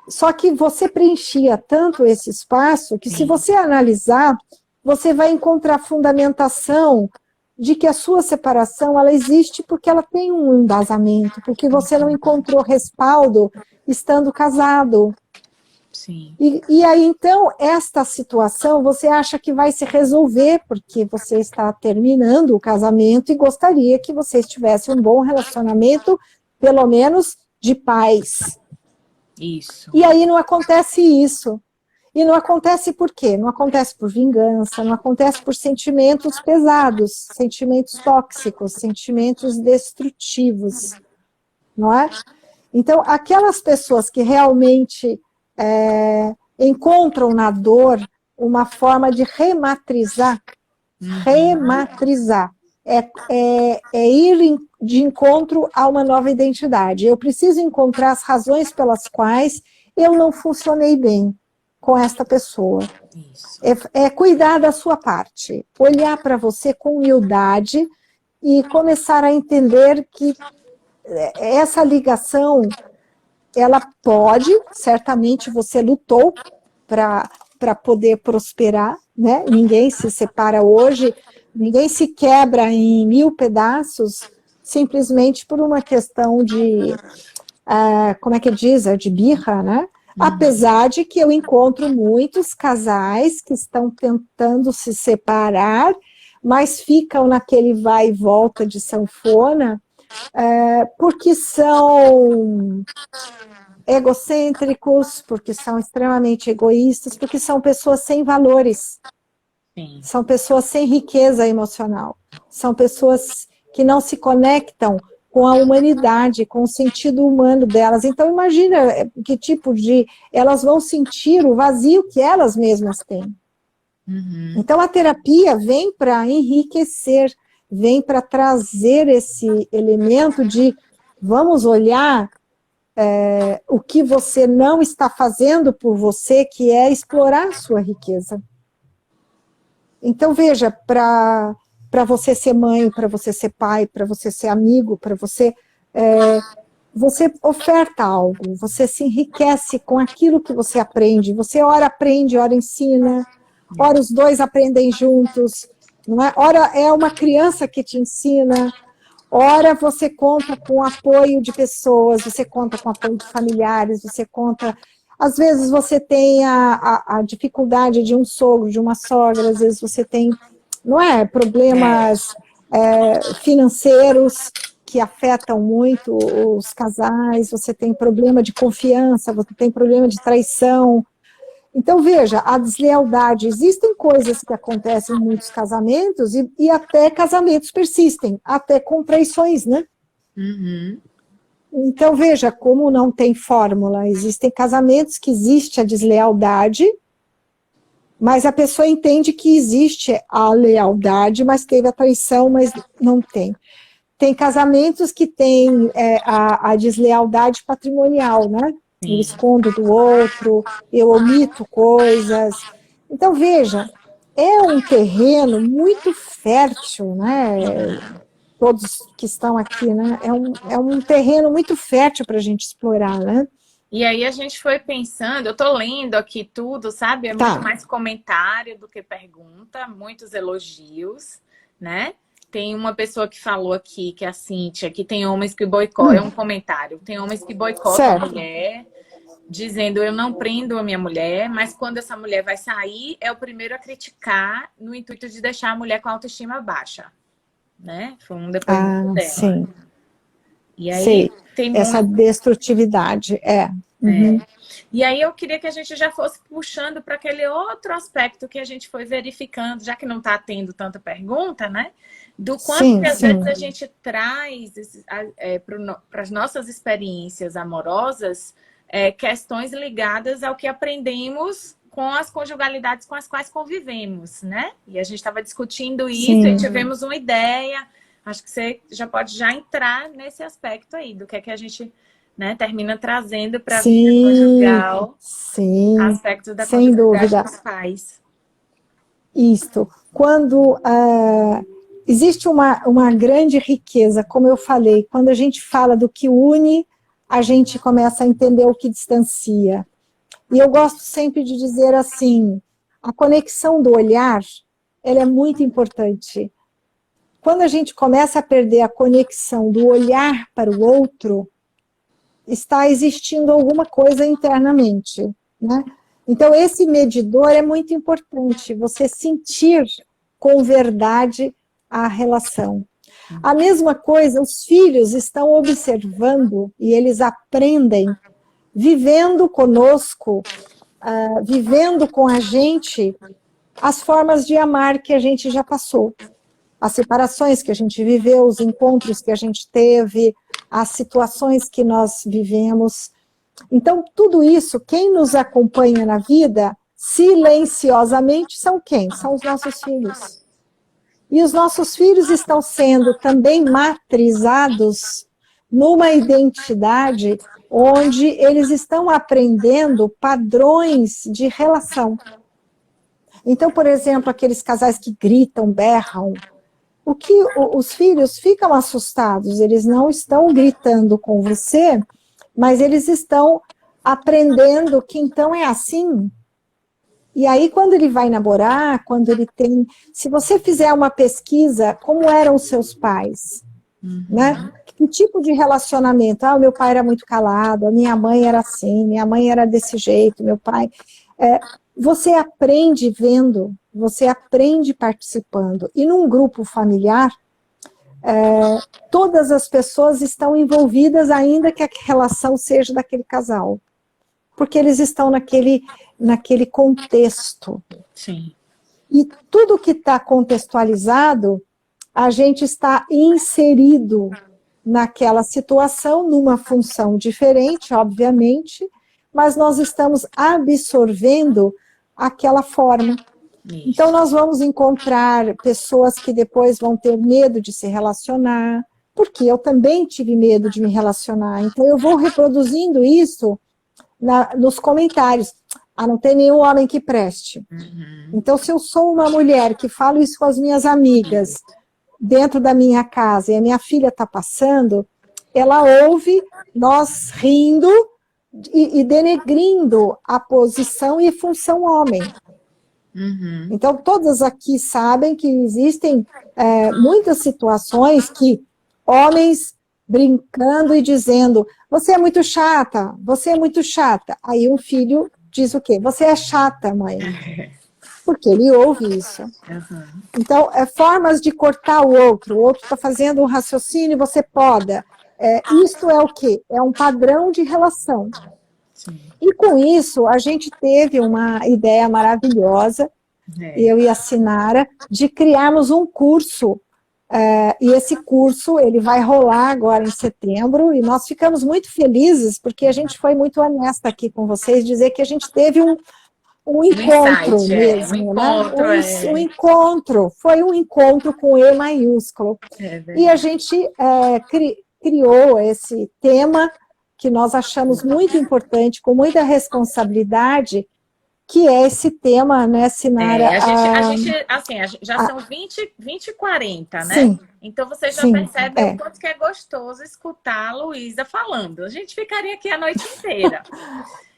Só que você preenchia tanto esse espaço que, se você analisar, você vai encontrar fundamentação de que a sua separação ela existe porque ela tem um embasamento, porque você não encontrou respaldo estando casado. Sim. E aí, então, esta situação você acha que vai se resolver porque você está terminando o casamento e gostaria que vocês tivessem um bom relacionamento, pelo menos de paz. Isso. E aí não acontece isso. E não acontece por quê? Não acontece por vingança, não acontece por sentimentos pesados, sentimentos tóxicos, sentimentos destrutivos, não é? Então, aquelas pessoas que realmente encontram na dor uma forma de rematrizar, é ir de encontro a uma nova identidade. Eu preciso encontrar as razões pelas quais eu não funcionei bem com esta pessoa. É cuidar da sua parte, olhar para você com humildade e começar a entender que essa ligação, ela pode, certamente você lutou para poder prosperar, né? Ninguém se separa hoje, ninguém se quebra em 1000 pedaços simplesmente por uma questão de, como é que diz, de birra, né? Apesar de que eu encontro muitos casais que estão tentando se separar, mas ficam naquele vai e volta de sanfona, porque são egocêntricos, porque são extremamente egoístas, porque são pessoas sem valores. Sim. São pessoas sem riqueza emocional. São pessoas que não se conectam com a humanidade, com o sentido humano delas. Então, imagina que tipo de... Elas vão sentir o vazio que elas mesmas têm. Então, a terapia vem para enriquecer, vem para trazer esse elemento de vamos olhar o que você não está fazendo por você, que é explorar a sua riqueza. Então, veja, para você ser mãe, para você ser pai, para você ser amigo, para você... você oferta algo, você se enriquece com aquilo que você aprende. Você ora aprende, ora ensina, ora os dois aprendem juntos, não é? Ora é uma criança que te ensina, ora você conta com o apoio de pessoas, você conta com o apoio de familiares, você conta... Às vezes você tem a dificuldade de um sogro, de uma sogra, às vezes você tem, não é, problemas financeiros que afetam muito os casais, você tem problema de confiança, você tem problema de traição. Então, veja, a deslealdade, existem coisas que acontecem em muitos casamentos e até casamentos persistem, até com traições, né? Então, veja, como não tem fórmula, existem casamentos que existe a deslealdade, mas a pessoa entende que existe a lealdade, mas teve a traição, mas não tem. Tem casamentos que têm a deslealdade patrimonial, né? Eu escondo do outro, eu omito coisas. Então, veja, é um terreno muito fértil, né? Todos que estão aqui, né? É um terreno muito fértil para a gente explorar, né? E aí a gente foi pensando, eu tô lendo aqui tudo, sabe? É muito mais comentário do que pergunta, muitos elogios, né? Tem uma pessoa que falou aqui, que é a Cíntia, que tem homens que boicotam, é um comentário, tem homens que boicotam a mulher, dizendo eu não prendo a minha mulher, mas quando essa mulher vai sair, é o primeiro a criticar no intuito de deixar a mulher com a autoestima baixa. Né? Foi um depoimento dela. Sim. E aí tem essa destrutividade, E aí eu queria que a gente já fosse puxando para aquele outro aspecto que a gente foi verificando, já que não está tendo tanta pergunta, né? Do quanto que às vezes a gente traz para as nossas experiências amorosas questões ligadas ao que aprendemos com as conjugalidades com as quais convivemos, né? E a gente estava discutindo isso e tivemos uma ideia. Acho que você já pode entrar nesse aspecto aí, do que é que a gente, né, termina trazendo para a vida conjugal, aspecto da conjugalidade dos pais. Isto. Quando existe uma grande riqueza, como eu falei, quando a gente fala do que une, a gente começa a entender o que distancia. E eu gosto sempre de dizer assim, a conexão do olhar, ela é muito importante. Quando a gente começa a perder a conexão do olhar para o outro, está existindo alguma coisa internamente, né? Então, esse medidor é muito importante, você sentir com verdade a relação. A mesma coisa, os filhos estão observando e eles aprendem vivendo conosco vivendo com a gente as formas de amar que a gente já passou. As separações que a gente viveu, os encontros que a gente teve, as situações que nós vivemos. Então, tudo isso, quem nos acompanha na vida, silenciosamente, são quem? São os nossos filhos. E os nossos filhos estão sendo também matrizados numa identidade onde eles estão aprendendo padrões de relação. Então, por exemplo, aqueles casais que gritam, berram, os filhos ficam assustados, eles não estão gritando com você, mas eles estão aprendendo que então é assim. E aí, quando ele vai namorar, quando ele tem... Se você fizer uma pesquisa, como eram os seus pais? Né? Que tipo de relacionamento? O meu pai era muito calado, a minha mãe era assim, minha mãe era desse jeito, meu pai... Você aprende vendo, você aprende participando. E num grupo familiar, todas as pessoas estão envolvidas, ainda que a relação seja daquele casal. Porque eles estão naquele contexto. Sim. E tudo que está contextualizado, a gente está inserido naquela situação, numa função diferente, obviamente, mas nós estamos absorvendo aquela forma. Isso. Então, nós vamos encontrar pessoas que depois vão ter medo de se relacionar, porque eu também tive medo de me relacionar. Então, eu vou reproduzindo isso nos comentários. Não tem nenhum homem que preste. Então, se eu sou uma mulher que falo isso com as minhas amigas, dentro da minha casa, e a minha filha está passando, ela ouve nós rindo e denegrindo a posição e função homem. Então, todas aqui sabem que existem muitas situações que homens brincando e dizendo, você é muito chata, você é muito chata. Aí um filho diz o quê? Você é chata, mãe. Porque ele ouve isso. Então, formas de cortar o outro está fazendo um raciocínio, você poda. Isto é o quê? É um padrão de relação. Sim. E com isso, a gente teve uma ideia maravilhosa, eu e a Sinara, de criarmos um curso. E esse curso, ele vai rolar agora em setembro, e nós ficamos muito felizes, porque a gente foi muito honesta aqui com vocês, dizer que a gente teve um encontro mesmo, um encontro, foi um encontro com E maiúsculo. E a gente criou esse tema que nós achamos muito importante, com muita responsabilidade, que é esse tema, né, Sinara? A gente, assim, já são 20 e 40, né? Sim, então você já percebe o quanto que é gostoso escutar a Luísa falando. A gente ficaria aqui a noite inteira.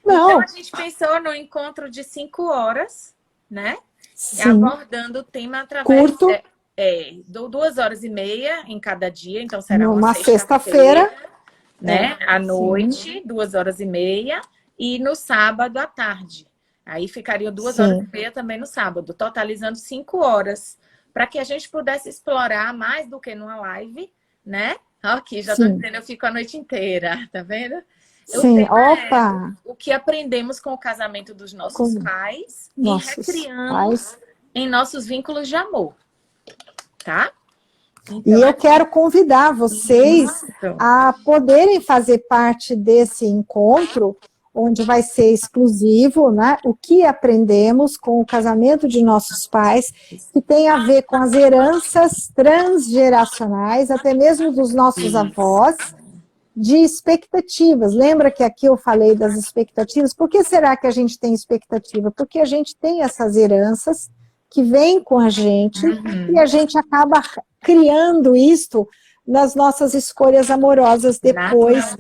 Então a gente pensou no encontro de 5 horas, né? Sim. Abordando o tema através... Curto. 2h30 em cada dia, então será uma sexta-feira. Né? À noite, 2h30, e no sábado à tarde. Aí ficariam 2h30 também no sábado, totalizando 5 horas, para que a gente pudesse explorar mais do que numa live, né? Aqui, já estou dizendo, eu fico a noite inteira, tá vendo? Sim, opa! O que aprendemos com o casamento dos nossos pais e recriando em nossos vínculos de amor, tá? Então, e eu quero convidar vocês a poderem fazer parte desse encontro, onde vai ser exclusivo, né? O que aprendemos com o casamento de nossos pais, que tem a ver com as heranças transgeracionais, até mesmo dos nossos avós, de expectativas. Lembra que aqui eu falei das expectativas? Por que será que a gente tem expectativa? Porque a gente tem essas heranças que vêm com a gente e a gente acaba criando isto nas nossas escolhas amorosas depois.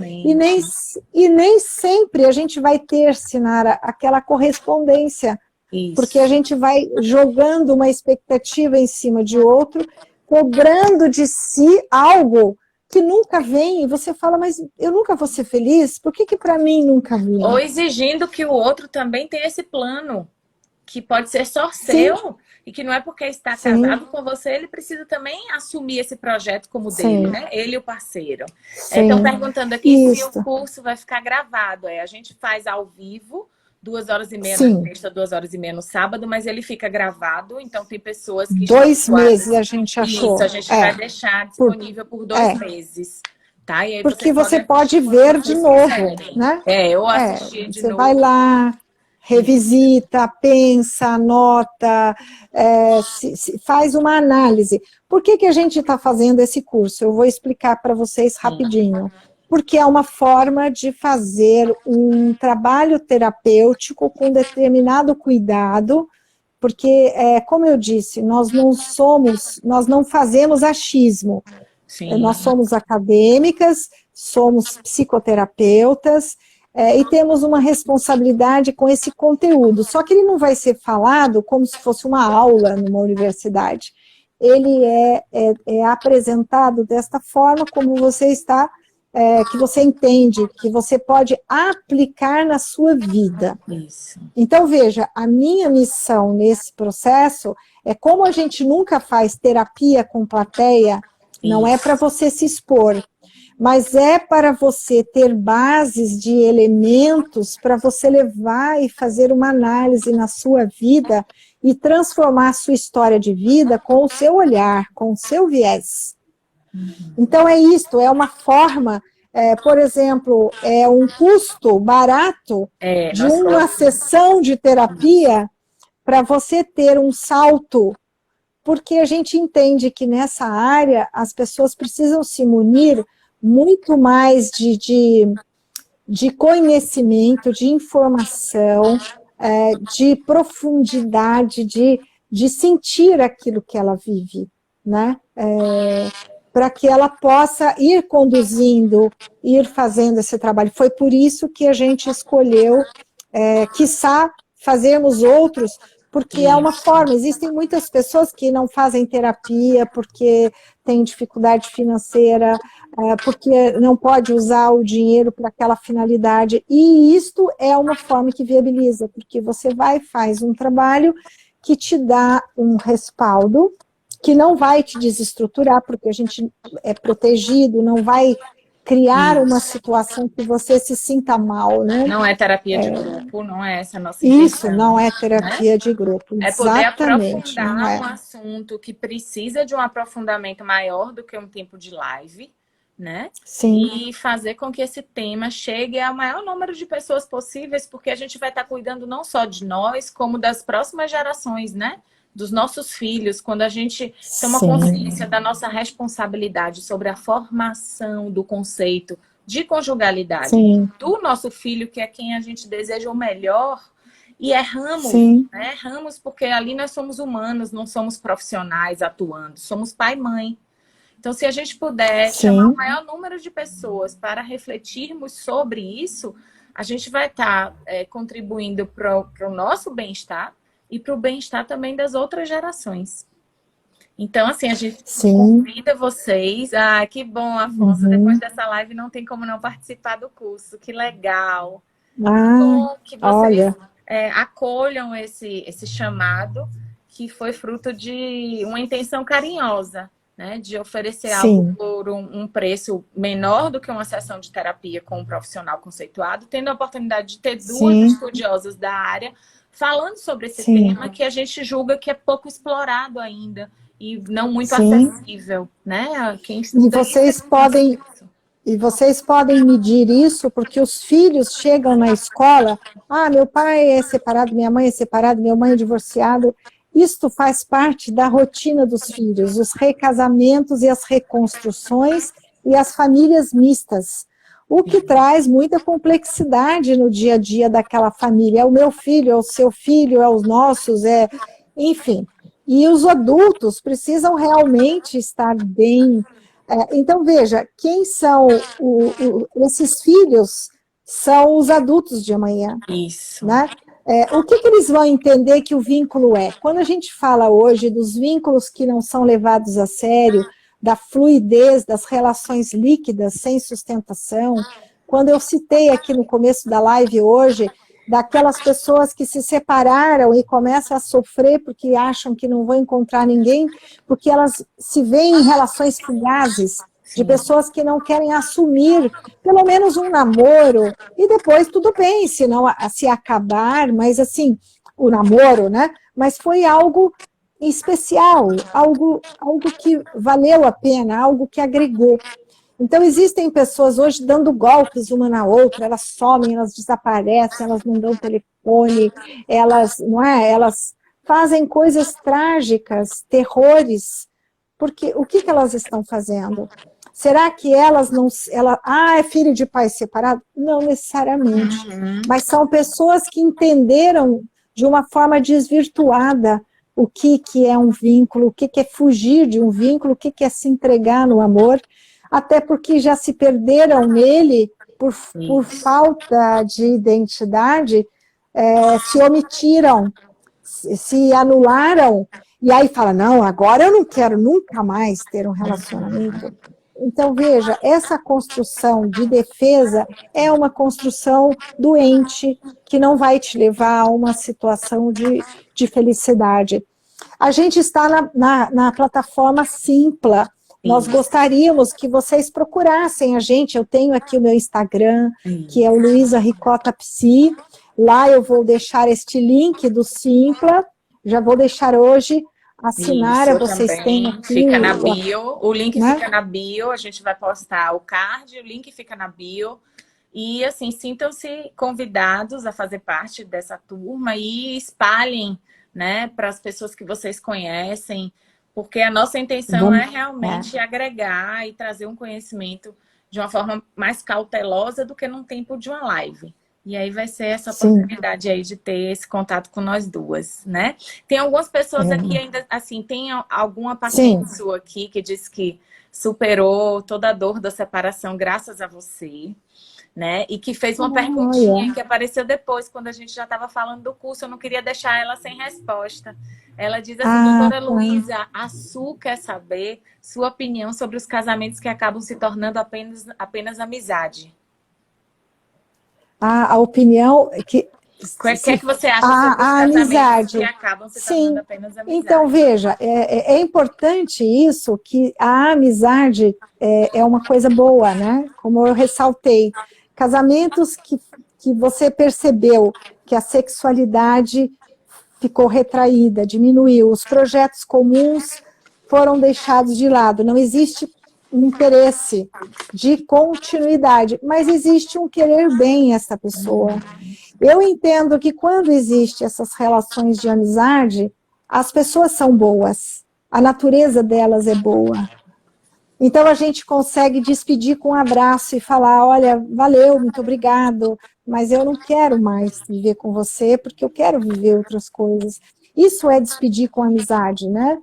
E nem sempre a gente vai ter, Sinara, aquela correspondência. Isso. Porque a gente vai jogando uma expectativa em cima de outro, cobrando de si algo que nunca vem, e você fala, mas eu nunca vou ser feliz? Por que para mim nunca vem? Ou exigindo que o outro também tenha esse plano, que pode ser só seu, e que não é porque está casado com você, ele precisa também assumir esse projeto como dele, né? Ele e o parceiro. Então, perguntando aqui se o curso vai ficar gravado. A gente faz ao vivo, 2h30 na Sim. sexta, 2h30 no sábado, mas ele fica gravado, então tem pessoas que 2 meses a gente achou. Isso, a gente vai deixar disponível por 2 meses. Tá? E aí porque você pode assistir ver quando de vocês novo, quiserem. né? Eu assisti de você novo. vai lá, revisita, pensa, anota, faz uma análise. Por que a gente está fazendo esse curso? Eu vou explicar para vocês rapidinho. Porque é uma forma de fazer um trabalho terapêutico com determinado cuidado, porque, como eu disse, nós não fazemos achismo. Sim. Nós somos acadêmicas, somos psicoterapeutas, e temos uma responsabilidade com esse conteúdo. Só que ele não vai ser falado como se fosse uma aula numa universidade. Ele é apresentado desta forma como você está, que você entende, que você pode aplicar na sua vida. Isso. Então, veja, a minha missão nesse processo é, como a gente nunca faz terapia com plateia, não é para você se expor, mas é para você ter bases de elementos para você levar e fazer uma análise na sua vida e transformar a sua história de vida com o seu olhar, com o seu viés. Então é isto, é uma forma, por exemplo, é um custo barato de uma sessão de terapia para você ter um salto, porque a gente entende que nessa área as pessoas precisam se munir muito mais de conhecimento, de informação, de profundidade, de sentir aquilo que ela vive, né? Para que ela possa ir conduzindo, ir fazendo esse trabalho. Foi por isso que a gente escolheu, quiçá, fazermos outros, porque é uma forma. Existem muitas pessoas que não fazem terapia porque têm dificuldade financeira, porque não pode usar o dinheiro para aquela finalidade, e isto é uma forma que viabiliza, porque você vai e faz um trabalho que te dá um respaldo, que não vai te desestruturar, porque a gente é protegido, não vai criar uma situação que você se sinta mal, né? Não é terapia de grupo, não é essa a nossa intenção. Isso, não é terapia, né, de grupo, é poder exatamente. aprofundar um assunto que precisa de um aprofundamento maior do que um tempo de live, né? Sim. E fazer com que esse tema chegue ao maior número de pessoas possíveis, porque a gente vai estar cuidando não só de nós, como das próximas gerações, né? Dos nossos filhos, quando a gente toma consciência da nossa responsabilidade sobre a formação do conceito de conjugalidade do nosso filho, que é quem a gente deseja o melhor, e erramos, né? Erramos porque ali nós somos humanos, não somos profissionais atuando, somos pai e mãe. Então, se a gente puder chamar o maior número de pessoas para refletirmos sobre isso, a gente vai estar contribuindo para o nosso bem-estar e para o bem-estar também das outras gerações. Então, assim, a gente convida vocês. Ah, que bom, Afonso. Depois dessa live não tem como não participar do curso. Que legal. Que bom que vocês acolham esse chamado, que foi fruto de uma intenção carinhosa, né? De oferecer algo por um preço menor do que uma sessão de terapia com um profissional conceituado, tendo a oportunidade de ter duas estudiosas da área falando sobre esse tema que a gente julga que é pouco explorado ainda e não muito acessível, né? Quem estuda E vocês podem medir isso porque os filhos chegam na escola, meu pai é separado, minha mãe é separada, minha mãe é divorciada. Isto faz parte da rotina dos filhos, os recasamentos e as reconstruções e as famílias mistas. O que traz muita complexidade no dia a dia daquela família. É o meu filho, é o seu filho, é os nossos, enfim. E os adultos precisam realmente estar bem. Então, veja, quem são esses filhos? São os adultos de amanhã. Isso. Né? O que eles vão entender que o vínculo é? Quando a gente fala hoje dos vínculos que não são levados a sério, da fluidez das relações líquidas sem sustentação, quando eu citei aqui no começo da live hoje, daquelas pessoas que se separaram e começam a sofrer porque acham que não vão encontrar ninguém, porque elas se veem em relações fugazes, de pessoas que não querem assumir pelo menos um namoro, e depois tudo bem, se não se acabar, mas assim, o namoro, né? Mas foi algo especial, algo que valeu a pena, algo que agregou. Então, existem pessoas hoje dando golpes uma na outra, elas somem, elas desaparecem, elas não dão telefone, elas, não é? Elas fazem coisas trágicas, terrores, porque o que elas estão fazendo? Será que elas não... é filho de pai separado? Não necessariamente, mas são pessoas que entenderam de uma forma desvirtuada o que é um vínculo, o que é fugir de um vínculo, o que é se entregar no amor, até porque já se perderam nele por falta de identidade, se omitiram, se anularam, e aí fala, não, agora eu não quero nunca mais ter um relacionamento. Então, veja, essa construção de defesa é uma construção doente, que não vai te levar a uma situação de felicidade. A gente está na plataforma Simpla. Nós gostaríamos que vocês procurassem a gente. Eu tenho aqui o meu Instagram, que é o Luísa Ricota Psi. Lá eu vou deixar este link do Simpla. Já vou deixar hoje, assinar. Vocês têm aqui. Fica na bio. O link fica na bio. A gente vai postar o card, o link fica na bio. E assim, sintam-se convidados a fazer parte dessa turma e espalhem, né, para as pessoas que vocês conhecem. Porque a nossa intenção é realmente agregar e trazer um conhecimento de uma forma mais cautelosa do que num tempo de uma live. E aí vai ser essa oportunidade aí de ter esse contato com nós duas, né? Tem algumas pessoas aqui ainda, assim, tem alguma paciente sua aqui que disse que superou toda a dor da separação graças a você, né? E que fez uma perguntinha que apareceu depois, quando a gente já estava falando do curso, eu não queria deixar ela sem resposta. Ela diz assim, doutora Luísa, a Su quer saber sua opinião sobre os casamentos que acabam se tornando apenas amizade. A opinião que... O que é que você acha sobre os casamentos amizade que acabam se tornando apenas amizade? Então, veja, é importante isso, que a amizade é uma coisa boa, né? Como eu ressaltei. Casamentos que você percebeu que a sexualidade ficou retraída, diminuiu, os projetos comuns foram deixados de lado, não existe um interesse de continuidade, mas existe um querer bem essa pessoa. Eu entendo que quando existem essas relações de amizade, as pessoas são boas, a natureza delas é boa. Então a gente consegue despedir com um abraço e falar, olha, valeu, muito obrigado, mas eu não quero mais viver com você, porque eu quero viver outras coisas. Isso é despedir com amizade, né?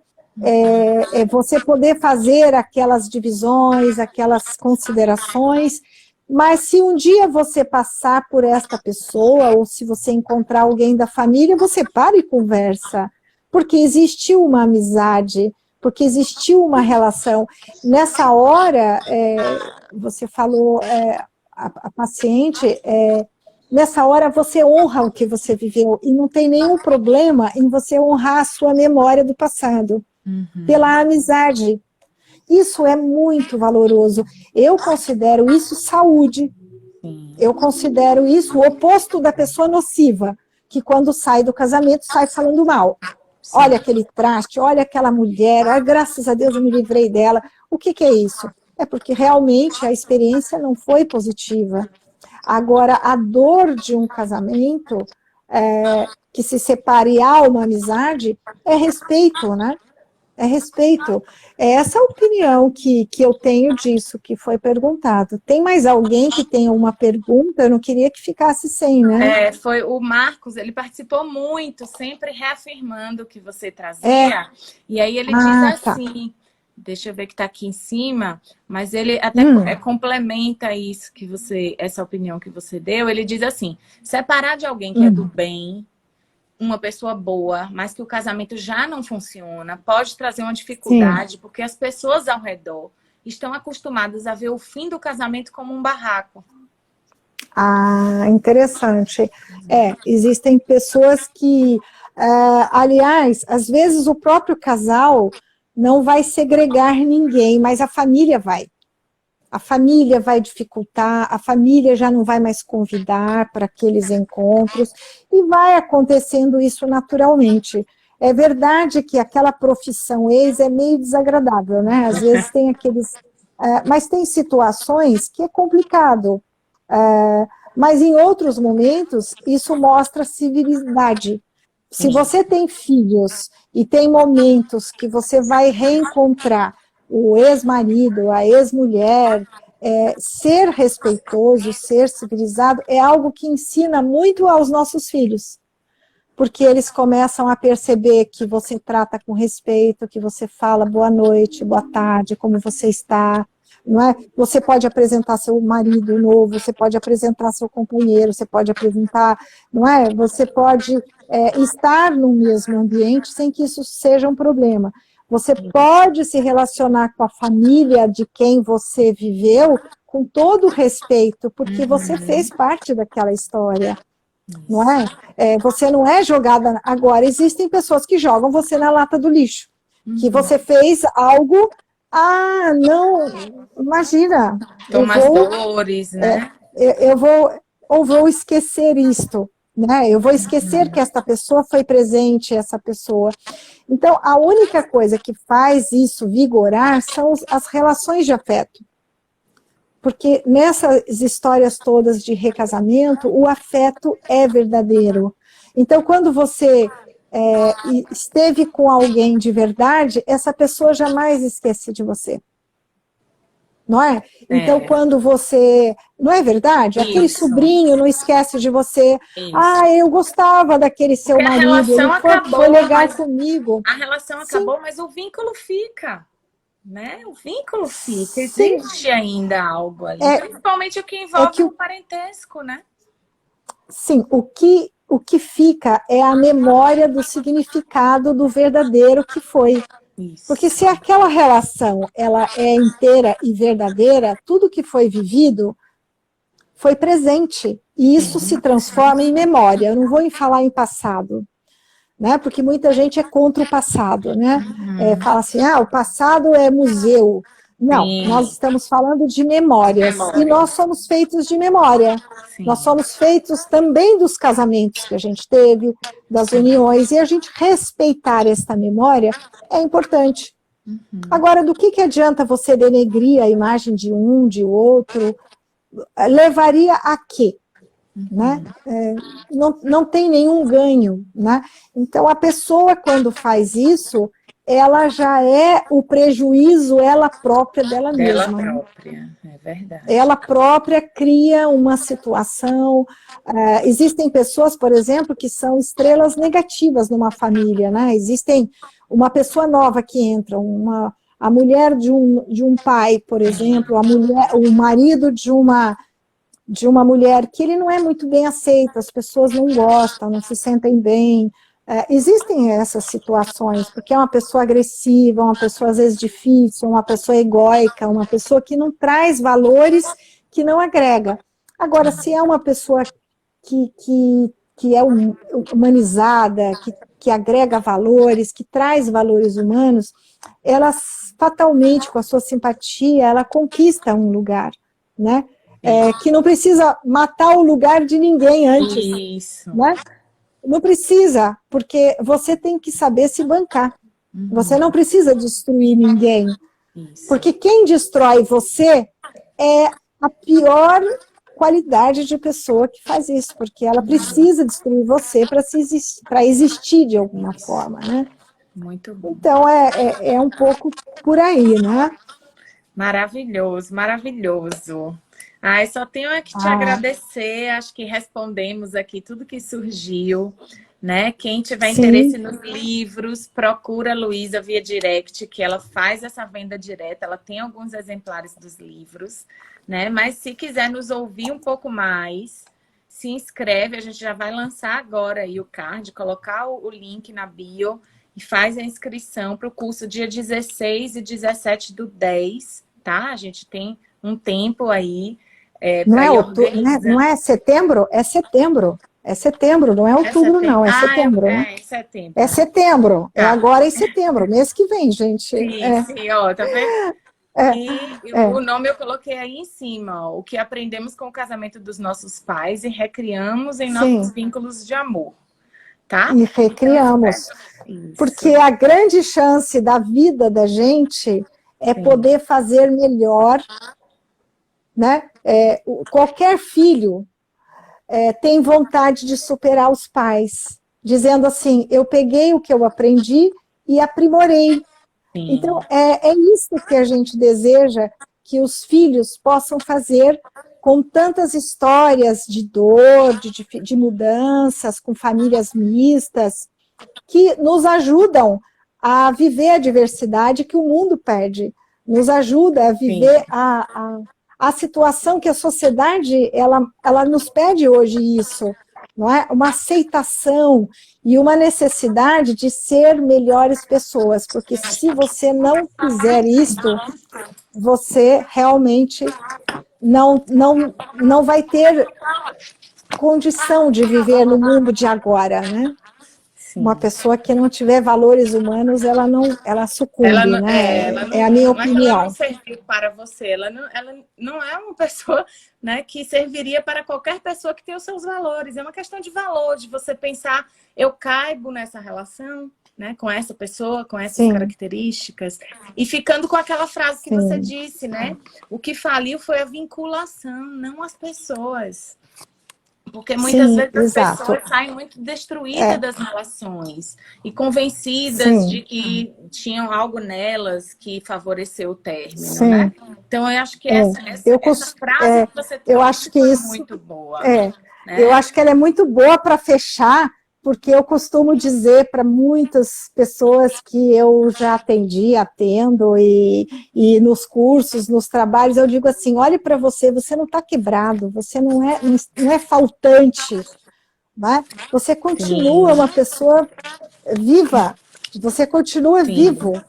É você poder fazer aquelas divisões, aquelas considerações, mas se um dia você passar por esta pessoa, ou se você encontrar alguém da família, você para e conversa, porque existiu uma amizade, porque existiu uma relação. Nessa hora, você falou, a paciente, nessa hora você honra o que você viveu, e não tem nenhum problema em você honrar a sua memória do passado, pela amizade. Isso é muito valoroso. Eu considero isso saúde. Eu considero isso o oposto da pessoa nociva, que quando sai do casamento, sai falando mal. Olha aquele traste, olha aquela mulher, olha, graças a Deus eu me livrei dela. O que é isso? É porque realmente a experiência não foi positiva. Agora, a dor de um casamento que se separe e há uma amizade é respeito, né? É respeito. É essa a opinião que eu tenho disso, que foi perguntado. Tem mais alguém que tenha uma pergunta? Eu não queria que ficasse sem, né? Foi o Marcos, ele participou muito, sempre reafirmando o que você trazia. E aí ele diz assim, deixa eu ver que está aqui em cima, mas ele até complementa isso que essa opinião que você deu. Ele diz assim, separar de alguém que é do bem, uma pessoa boa, mas que o casamento já não funciona, pode trazer uma dificuldade, porque as pessoas ao redor estão acostumadas a ver o fim do casamento como um barraco. Interessante. Existem pessoas que, aliás, às vezes o próprio casal não vai segregar ninguém, mas a família vai. a família vai dificultar, a família já não vai mais convidar para aqueles encontros, e vai acontecendo isso naturalmente. É verdade que aquela profissão ex é meio desagradável, né? Às vezes tem aqueles... mas tem situações que é complicado. Mas em outros momentos, isso mostra civilidade. Se você tem filhos e tem momentos que você vai reencontrar o ex-marido, a ex-mulher, ser respeitoso, ser civilizado, é algo que ensina muito aos nossos filhos. Porque eles começam a perceber que você trata com respeito, que você fala boa noite, boa tarde, como você está, não é? Você pode apresentar seu marido novo, você pode apresentar seu companheiro, você pode apresentar, não é? Você pode estar no mesmo ambiente sem que isso seja um problema. Você pode se relacionar com a família de quem você viveu com todo o respeito, porque você fez parte daquela história. Não é? Você não é jogada... Agora, existem pessoas que jogam você na lata do lixo, que você fez algo... não, imagina. Toma as dores, né? Eu vou esquecer isto, né? Eu vou esquecer que esta pessoa foi presente, essa pessoa. Então, a única coisa que faz isso vigorar são as relações de afeto. Porque nessas histórias todas de recasamento, o afeto é verdadeiro. Então, quando você esteve com alguém de verdade, essa pessoa jamais esquece de você. Não é? Então, quando você... Não é verdade? Isso. Aquele sobrinho não esquece de você. Isso. Eu gostava daquele seu marido, ele foi legal comigo. A relação acabou, mas o vínculo fica. Né? O vínculo fica, existe ainda algo ali, principalmente o que envolve o parentesco, né? Sim, o que fica é a memória do significado do verdadeiro que foi. Isso. Porque se aquela relação ela é inteira e verdadeira, tudo que foi vivido foi presente, e isso se transforma em memória. Eu não vou falar em passado, né? Porque muita gente é contra o passado, né? Fala assim, o passado é museu. Não, nós estamos falando de memórias, e nós somos feitos de memória. Nós somos feitos também dos casamentos que a gente teve, das uniões, e a gente respeitar esta memória é importante. Agora, do que adianta você denegrir a imagem de um, de outro? Levaria a quê? Né? Não tem nenhum ganho, né? Então a pessoa quando faz isso, ela já é o prejuízo ela própria dela mesma. Ela própria, é verdade. Ela própria cria uma situação. Existem pessoas, por exemplo, que são estrelas negativas numa família, né? Existem uma pessoa nova que entra, a mulher de um pai, por exemplo, o marido de uma mulher que ele não é muito bem aceito, as pessoas não gostam, não se sentem bem. Existem essas situações, porque é uma pessoa agressiva, uma pessoa às vezes difícil, uma pessoa egóica, uma pessoa que não traz valores, que não agrega. Agora, se é uma pessoa que é humanizada, que agrega valores, que traz valores humanos, ela fatalmente, com a sua simpatia, ela conquista um lugar, né? Que não precisa matar o lugar de ninguém antes. Isso. Né? Não precisa, porque você tem que saber se bancar. Você não precisa destruir ninguém. Isso. Porque quem destrói você é a pior qualidade de pessoa que faz isso, porque ela precisa destruir você para existir de alguma forma, né? Muito bom. Então, é um pouco por aí, né? Maravilhoso, maravilhoso. Só tenho que te agradecer, acho que respondemos aqui tudo que surgiu, né? Quem tiver interesse nos livros, procura a Luísa via direct, que ela faz essa venda direta, ela tem alguns exemplares dos livros, né? Mas se quiser nos ouvir um pouco mais, se inscreve, a gente já vai lançar agora aí o card, colocar o link na bio e faz a inscrição para o curso dia 16 e 17 do 10, tá? A gente tem um tempo aí. Não é setembro? É setembro. É setembro, não é outubro, não. É setembro, né? É setembro. É setembro. É agora em setembro, mês que vem, gente. Sim, ó, tá vendo? E o nome eu coloquei aí em cima, ó, o que aprendemos com o casamento dos nossos pais e recriamos em nossos vínculos de amor, tá? E recriamos. Então, porque a grande chance da vida da gente é poder fazer melhor, né? Qualquer filho tem vontade de superar os pais, dizendo assim, eu peguei o que eu aprendi e aprimorei. Sim. Então, é isso que a gente deseja que os filhos possam fazer com tantas histórias de dor, de mudanças, com famílias mistas, que nos ajudam a viver a diversidade que o mundo pede, nos ajuda a viver a situação que a sociedade ela nos pede hoje isso, não é? Uma aceitação e uma necessidade de ser melhores pessoas, porque se você não fizer isto, você realmente não vai ter condição de viver no mundo de agora, né? Sim. Uma pessoa que não tiver valores humanos, ela sucumbe, né? É a minha opinião. Ela não serviu para você, ela não é uma pessoa, né, que serviria para qualquer pessoa que tem os seus valores. É uma questão de valor, de você pensar, eu caibo nessa relação, né, com essa pessoa, com essas características, e ficando com aquela frase que você disse, né? O que faliu foi a vinculação, não as pessoas. Porque muitas vezes as pessoas saem muito destruídas das relações e convencidas de que tinham algo nelas que favoreceu o término, né? Então, eu acho que essa frase que você trouxe foi muito boa. Né? Eu acho que ela é muito boa para fechar, porque eu costumo dizer para muitas pessoas que eu já atendo, e nos cursos, nos trabalhos, eu digo assim, olhe para você, você não está quebrado, você não é faltante, né? Você continua uma pessoa viva, você continua vivo.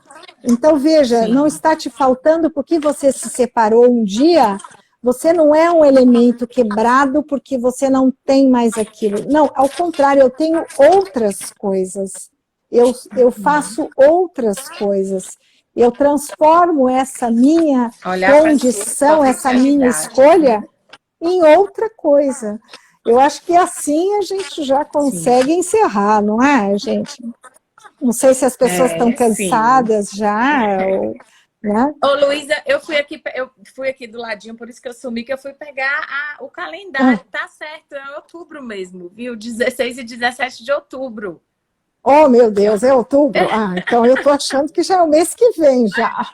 Então, veja, não está te faltando porque você se separou um dia. Você não é um elemento quebrado porque você não tem mais aquilo. Não, ao contrário, eu tenho outras coisas. Eu faço outras coisas. Eu transformo essa minha condição, essa minha escolha, em outra coisa. Eu acho que assim a gente já consegue encerrar, não é, gente? Não sei se as pessoas estão cansadas já, né? Ô, Luísa, eu fui aqui do ladinho, por isso que eu sumi, que eu fui pegar o calendário. Tá certo, é outubro mesmo, viu? 16 e 17 de outubro. Oh, meu Deus, é outubro? Então eu tô achando que já é o mês que vem, já.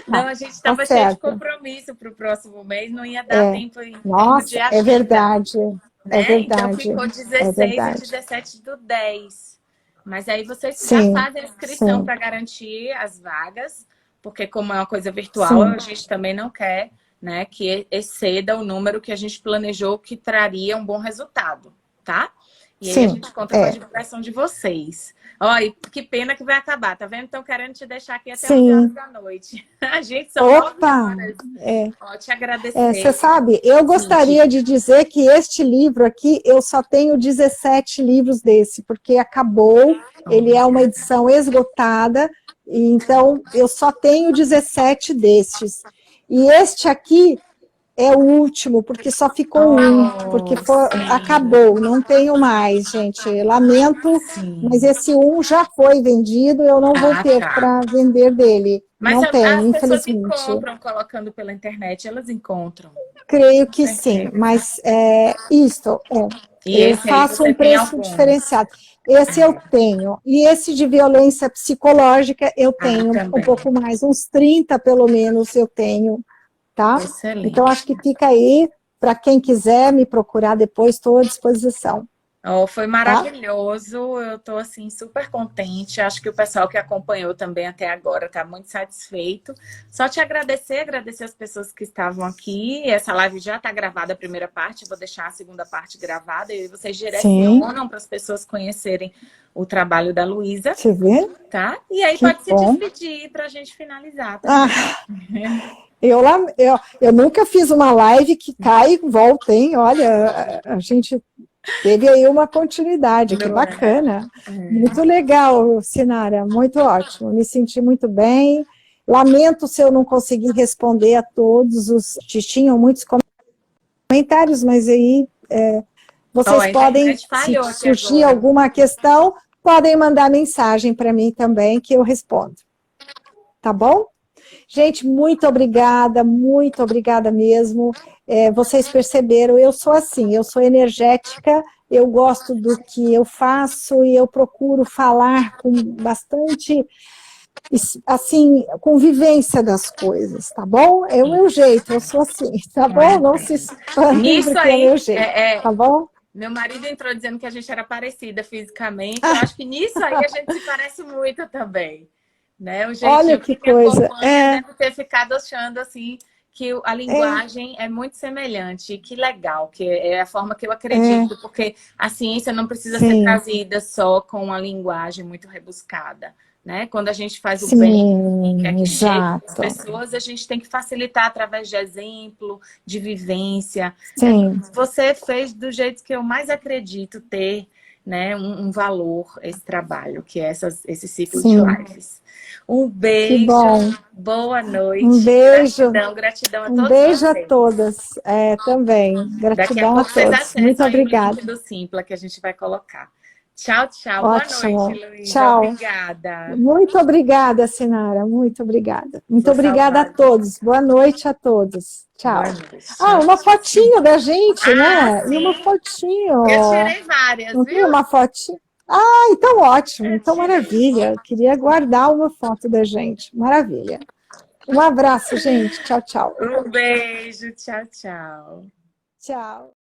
Não, a gente estava cheio de compromisso para o próximo mês, não ia dar tempo em Nossa, de agenda, é verdade. Né? É verdade. Então ficou 16 e 17 do 10. Mas aí vocês já fazem a inscrição para garantir as vagas, porque como é uma coisa virtual, a gente também não quer, né, que exceda o número que a gente planejou que traria um bom resultado, tá? E aí a gente conta com a divulgação de vocês. Olha, que pena que vai acabar, tá vendo? Estão querendo te deixar aqui até 11 horas da noite. A gente são 9 horas. Ó, te agradecer. Você sabe, eu gostaria de dizer que este livro aqui, eu só tenho 17 livros desse, porque acabou, ele é uma edição esgotada, então eu só tenho 17 destes. E este aqui é o último, porque só ficou porque acabou, não tenho mais, gente. Lamento, mas esse já foi vendido, eu não vou ter para vender dele. Mas não tenho, as pessoas infelizmente. encontram colocando pela internet, elas encontram. Creio que sim, mas eu faço um preço diferenciado. Esse eu tenho. E esse de violência psicológica eu tenho um pouco mais, uns 30 pelo menos eu tenho. Tá? Excelente. Então, acho que fica aí, para quem quiser me procurar depois, estou à disposição. Foi maravilhoso, eu estou assim, super contente, acho que o pessoal que acompanhou também até agora está muito satisfeito. Só te agradecer as pessoas que estavam aqui, essa live já está gravada, a primeira parte, vou deixar a segunda parte gravada, e vocês direcionam para as pessoas conhecerem o trabalho da Luísa. Você vê? Tá? E aí pode se despedir para a gente finalizar. Tá? Eu nunca fiz uma live que cai e volta, hein? Olha, a gente teve aí uma continuidade, que bacana. Muito legal, Sinara, muito ótimo. Me senti muito bem. Lamento se eu não conseguir responder a todos os... Tinham muitos comentários, mas aí vocês podem, se surgir alguma questão, podem mandar mensagem para mim também, que eu respondo. Tá bom? Gente, muito obrigada mesmo. Vocês perceberam, eu sou assim, eu sou energética, eu gosto do que eu faço e eu procuro falar com bastante, assim, convivência das coisas, tá bom? É o meu jeito, eu sou assim, tá bom? Não se espantem, porque é o meu jeito, tá bom? Meu marido entrou dizendo que a gente era parecida fisicamente, eu acho que nisso aí a gente se parece muito também. Né? O olha que coisa. Deve ter ficado achando assim que a linguagem é muito semelhante. Que legal, que é a forma que eu acredito, porque a ciência não precisa ser trazida só com uma linguagem muito rebuscada. Né? Quando a gente faz o bem, quer que chegue às pessoas, a gente tem que facilitar através de exemplo, de vivência. Você fez do jeito que eu mais acredito ter, né, um valor esse trabalho, que é esse ciclo de lives. Um beijo, boa noite. Um beijo. Gratidão a todos. Um beijo vocês. A todas. Também. Gratidão a todos. Muito obrigada. Do Simpla que a gente vai colocar. Tchau, tchau. Ótimo. Boa noite, Luísa. Tchau. Obrigada. Muito obrigada, Sinara. Muito obrigada. Muito obrigada a todos. Boa noite a todos. Tchau. Uma fotinho da gente, né? Sim. E uma fotinho. Eu tirei várias, não viu? Uma fotinho. Então ótimo. Então maravilha. Eu queria guardar uma foto da gente. Maravilha. Um abraço, gente. Tchau, tchau. Um beijo. Tchau, tchau. Tchau.